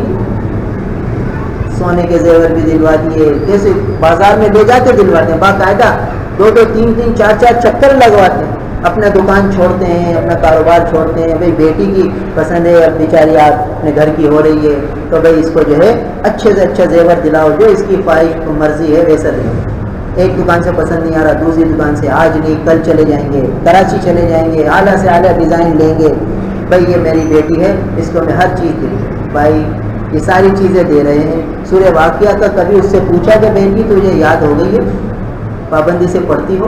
سونے کے زیور بھی دلوا دیے, جیسے بازار میں لے جاتے دلواتے ہیں, باقاعدہ 2-2 3-3 4-4 چکر لگواتے ہیں, اپنا دکان چھوڑتے ہیں, اپنا کاروبار چھوڑتے ہیں. بھائی بیٹی کی پسند ہے, اب بیچاری آپ اپنے گھر کی ہو رہی ہے, تو بھائی اس کو جو ہے اچھے سے اچھا زیور دلاؤ, جو اس کی خواہش مرضی ہے ویسا دیں. ایک دکان سے پسند نہیں آ رہا, دوسری دکان سے آج نہیں کل چلے جائیں گے, کراچی چلے جائیں گے, اعلیٰ سے اعلیٰ ڈیزائن لیں گے. بھائی یہ میری بیٹی ہے, اس کو میں ہر چیز دوں. بھائی یہ ساری چیزیں دے رہے ہیں. سورہ واقعہ کا کبھی اس سے پوچھا کہ بیٹی تجھے یاد ہو گئی ہے, پابندی سے پڑھتی ہو؟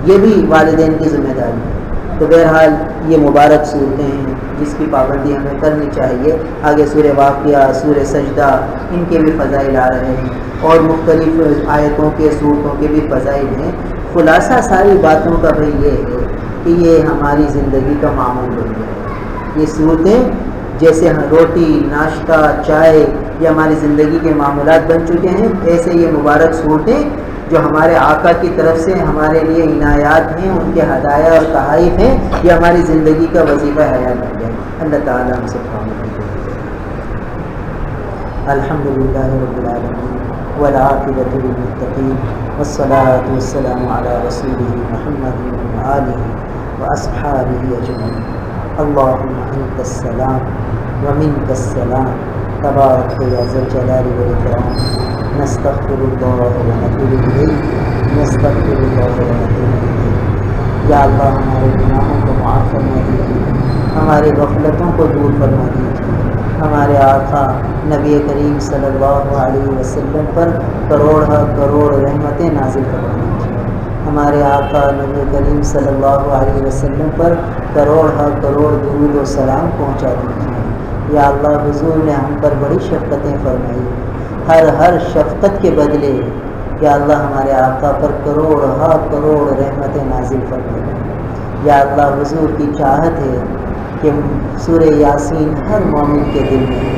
یہ بھی والدین کی ذمہ داری ہے. تو بہرحال یہ مبارک صورتیں ہیں, جس کی پابندی ہمیں کرنی چاہیے. آگے سورہ واقعہ، سورہ سجدہ، ان کے بھی فضائل آ رہے ہیں اور مختلف آیتوں کے صورتوں کے بھی فضائل ہیں. خلاصہ ساری باتوں کا بھائی یہ ہے کہ یہ ہماری زندگی کا معمول بن گیا ہے. یہ صورتیں جیسے روٹی، ناشتہ، چائے یہ ہماری زندگی کے معمولات بن چکے ہیں، ایسے یہ مبارک صورتیں جو ہمارے آقا کی طرف سے ہمارے لیے عنایات ہیں، ان کے ہدایہ اور تحائف ہیں، یہ ہماری زندگی کا وظیفہ حیات بن گیا. اللہ تعالیٰ ہم سب کو الحمدللہ رب العالمین والعاقبۃ للمتقین والصلاۃ والسلام علی رسولہ محمد وآلہ واصحابہ اجمعین. اللہم انت السلام ومنک السلام تبارک یا ذا الجلال والاکرام. نستغفر اللہ ونتوب الیہ، نستغفر اللہ ونتوب الیہ. یا اللہ ہمارے گناہوں کو معاف فرما دیجیے، ہماری غفلتوں کو دور فرما دیجیے. ہمارے آقا نبی کریم صلی اللہ علیہ وسلم پر کروڑ کروڑ رحمتیں نازل فرما دیجیے. ہمارے آقا نبی کریم صلی اللہ علیہ وسلم پر کروڑ کروڑ درود و سلام پہنچا دیجیے. یا اللہ حضور نے ہم پر بڑی شفقتیں فرمائی، ہر شفقت کے بدلے یا اللہ ہمارے آقا پر کروڑ کروڑ رحمتیں نازل فرمائی. یا اللہ حضور کی چاہت ہے کہ سورہ یاسین ہر مومن کے دل میں ہے.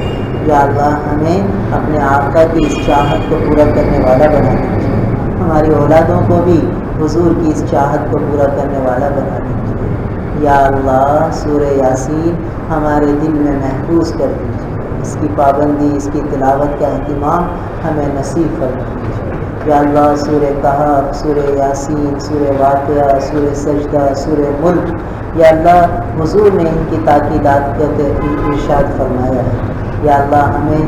یا اللہ ہمیں اپنے آقا کی اس چاہت کو پورا کرنے والا بنا دیجیے. ہماری اولادوں کو بھی حضور کی اس چاہت کو پورا کرنے والا بنا دیجیے. یا اللہ سورہ یاسین ہمارے دل میں محفوظ کر دیجیے. اس کی پابندی، اس کی تلاوت کا اہتمام ہمیں نصیب فرما دیجیے. یا اللہ سورہ کہف، سورہ یاسین، سورہ واقعہ، سورہ سجدہ، سورہ ملک، یا اللہ حضور نے ان کی تاکیدات کا ارشاد فرمایا ہے. یا اللہ ہمیں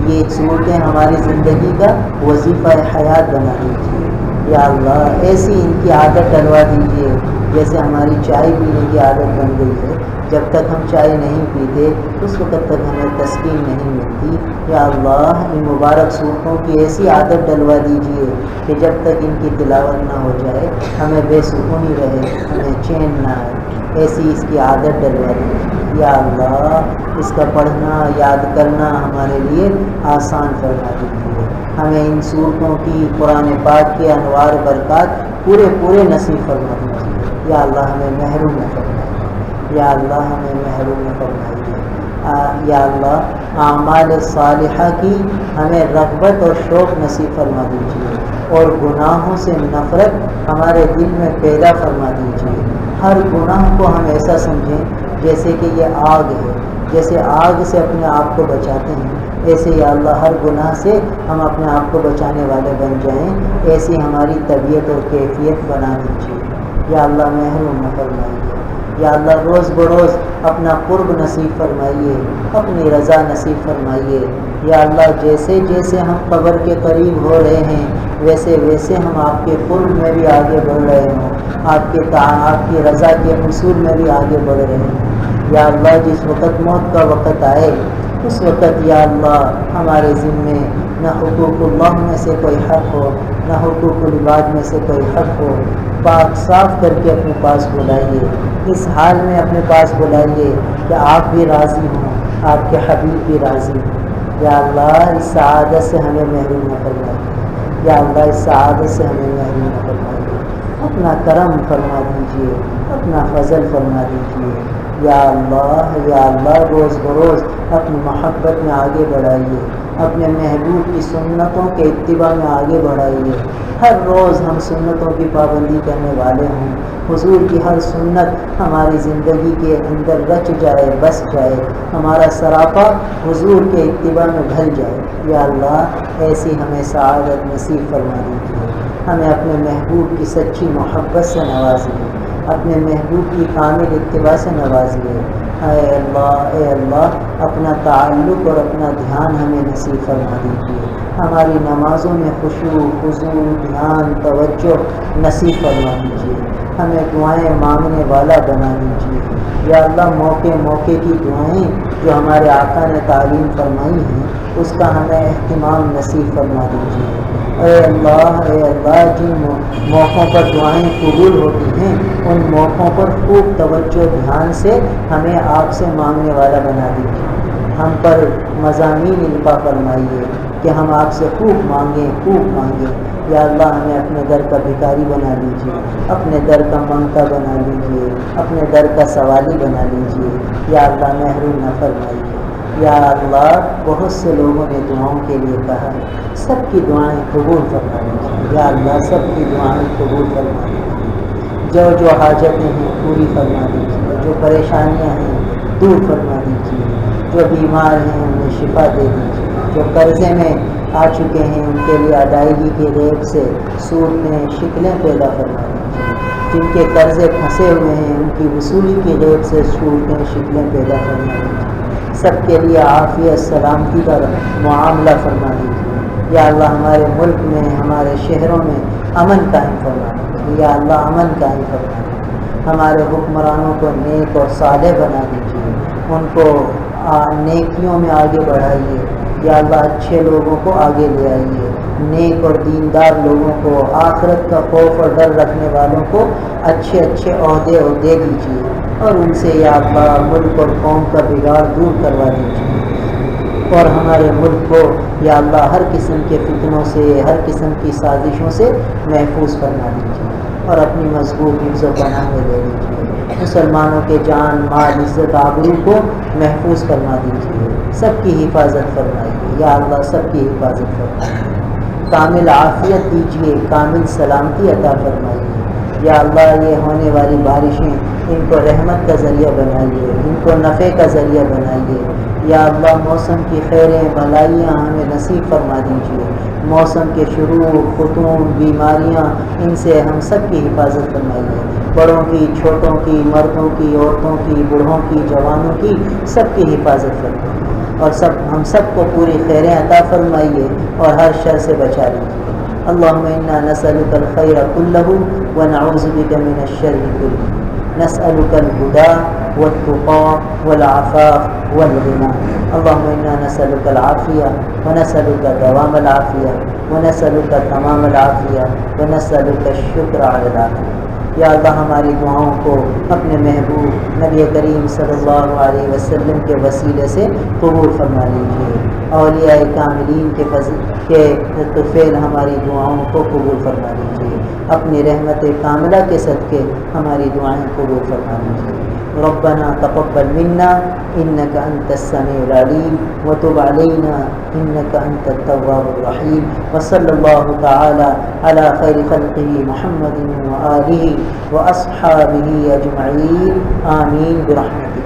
یہ صورتیں ہماری زندگی کا وظیفہ حیات بنا دیجیے. یا اللہ ایسی ان کی عادت ڈلوا دیجیے جیسے ہماری چائے پینے کی عادت بن گئی ہے. جب تک ہم چائے نہیں پیتے اس وقت تک ہمیں تسکین نہیں ملتی. یا اللہ ان مبارک صورتوں کی ایسی عادت ڈلوا دیجیے کہ جب تک ان کی تلاوت نہ ہو جائے ہمیں بے سکونی رہے، ہمیں چین نہ آئے. ایسی اس کی عادت ڈلوا دیجیے. یا اللہ اس کا پڑھنا، یاد کرنا ہمارے لیے آسان فرما دیجیے. ہمیں ان صورتوں کی، قرآن پاک کے انوار برکات پورے نصیب فرما دیجیے. یا اللہ ہمیں محروم نہ فرمائیے. یا اللہ ہمیں محروم نہ فرمائیے. یا اللہ اعمال صالحہ کی ہمیں رغبت اور شوق نصیب فرما دیجیے اور گناہوں سے نفرت ہمارے دل میں پیدا فرما دیجیے. ہر گناہ کو ہم ایسا سمجھیں جیسے کہ یہ آگ ہے، جیسے آگ سے اپنے آپ کو بچاتے ہیں، ایسے یا اللہ ہر گناہ سے ہم اپنے آپ کو بچانے والے بن جائیں. ایسی ہماری طبیعت اور کیفیت بنا دیجیے. یا اللہ محروم نہ فرمائیے. یا اللہ روز بروز اپنا قرب نصیب فرمائیے، اپنی رضا نصیب فرمائیے. یا اللہ جیسے جیسے ہم قبر کے قریب ہو رہے ہیں ویسے ویسے ہم آپ کے قرب میں بھی آگے بڑھ رہے ہوں، آپ کی رضا کے حصول میں بھی آگے بڑھ رہے ہیں. یا اللہ جس وقت موت کا وقت آئے اس وقت یا اللہ ہمارے ذمے نہ حقوق اللہ میں سے کوئی حق ہو، نہ حقوق العباد میں سے کوئی حق ہو. پاک صاف کر کے اپنے پاس بلائیے، اس حال میں اپنے پاس بلائیے کہ آپ بھی راضی ہوں، آپ کے حبیب بھی راضی ہوں. یا اللہ اس سعادت سے ہمیں محروم نہ فرمائیے. یا اللہ اس سعادت سے ہمیں محروم نہ فرمائیے. اپنا کرم فرما دیجیے، اپنا فضل فرما دیجیے. یا اللہ روز بروز اپنی محبت میں آگے بڑھائیے، اپنے محبوب کی سنتوں کے اتباع میں آگے بڑھائیے. ہر روز ہم سنتوں کی پابندی کرنے والے ہوں. حضور کی ہر سنت ہماری زندگی کے اندر رچ جائے، بس جائے، ہمارا سراپا حضور کے اتباع میں ڈھل جائے. یا اللہ ایسی ہمیں سعادت نصیب فرما دیجیے. ہمیں اپنے محبوب کی سچی محبت سے نوازیے، اپنے محبوب کی کامل اتباع سے نوازیے. اے اللہ اپنا تعلق اور اپنا دھیان ہمیں نصیب فرما دیجیے. ہماری نمازوں میں خشوع، خضوع، دھیان، توجہ نصیب فرما دیجیے. ہمیں دعائیں مانگنے والا بنا دیجیے. یا اللہ موقع کی دعائیں جو ہمارے آقا نے تعلیم فرمائی ہیں اس کا ہمیں اہتمام نصیب فرما دیجیے. اے اللہ جن موقعوں پر دعائیں قبول ہوتی ہیں ان موقعوں پر خوب توجہ دھیان سے ہمیں آپ سے مانگنے والا بنا دیجیے، ہم پر مضامین القا فرمائیے کہ ہم آپ سے خوب مانگیں۔ یا اللہ ہمیں اپنے در کا بھکاری بنا لیجیے، اپنے در کا منگتا بنا لیجیے، اپنے در کا سوالی بنا لیجیے۔ یا اللہ محروم نہ فرمائیے۔ یا اللہ بہت سے لوگوں نے دعاؤں کے لیے کہا، سب کی دعائیں قبول فرما لیجیے۔ یا اللہ سب کی دعائیں قبول فرما لیجیے، جو حاجتیں ہیں پوری فرما دیجیے، جو پریشانیاں ہیں دور فرما دیجیے، جو بیمار ہیں انہیں شفا دے دیجیے، جو قرضے میں آ چکے ہیں ان کے لیے ادائیگی کے ریب سے سود میں شکلیں پیدا فرما دیجیے، جن کے قرضے پھنسے ہوئے ہیں ان کی وصولی کی ریب سے سود میں شکلیں پیدا فرما دیجیے، سب کے لیے عافیت سلامتی کا معاملہ فرما دیجیے۔ یا اللہ ہمارے ملک میں ہمارے شہروں میں امن قائم فرما دیجیے۔ یا اللہ امن قائم فرما دیجیے، ہمارے حکمرانوں کو نیک اور صالح بنا دیجیے، ان کو نیکیوں میں آگے بڑھائیے۔ یا اللہ اچھے لوگوں کو آگے لے آئیے، نیک اور دیندار لوگوں کو، آخرت کا خوف اور ڈر رکھنے والوں کو اچھے عہدے دے دیجیے، اور ان سے یا اللہ ملک اور قوم کا بگاڑ دور کروا دیجیے، اور ہمارے ملک کو یا اللہ ہر قسم کے فتنوں سے، ہر قسم کی سازشوں سے محفوظ فرما دیجیے، اور اپنی مضبوط حفظ و پناہ میں لے لیجیے۔ مسلمانوں کے جان مال عزت آبرو کو محفوظ فرما دیجیے، سب کی حفاظت فرمائیے۔ یا اللہ سب کی حفاظت فرمائیے، کامل عافیت دیجیے، کامل سلامتی عطا فرمائیے۔ یا اللہ یہ ہونے والی بارشیں ان کو رحمت کا ذریعہ بنائیے، ان کو نفع کا ذریعہ بنائیے۔ یا اللہ موسم کی خیریں بھلائیاں ہمیں نصیب فرما دیجیے، موسم کے شروع خطون بیماریاں ان سے ہم سب کی حفاظت فرمائیے، بڑوں کی چھوٹوں کی مردوں کی عورتوں کی بوڑھوں کی جوانوں کی سب کی حفاظت فرمائیے، اور ہم سب کو پوری خیریں عطا فرمائیے اور ہر شر سے بچا لیجیے۔ اللہم انا نسألک الخیر کلہ ونعوذ بک من الشر کلہ، نسألک الہدی والتقى والعفاف والغنى۔ اللہم انا نسألک العافیہ ونسألک دوام العافیہ ونسألک تمام العافیہ ونسألک الشکر علی العافیہ۔ یا اللہ ہماری دعاؤں کو اپنے محبوب نبی کریم صلی اللہ علیہ وسلم کے وسیلے سے قبول فرما لیجیے، اولیاء کاملین کے طفیل ہماری دعاؤں کو قبول فرما لیجیے، اپنی رحمت کاملہ کے صدقے ہماری دعائیں قبول فرما لیجیے۔ ربنا تقبل منا انك انت السميع العليم وتب علينا انك انت التواب الرحيم، وصلى الله تعالى على خير خلقه محمد وآله واصحابه اجمعين، آمين برحمته۔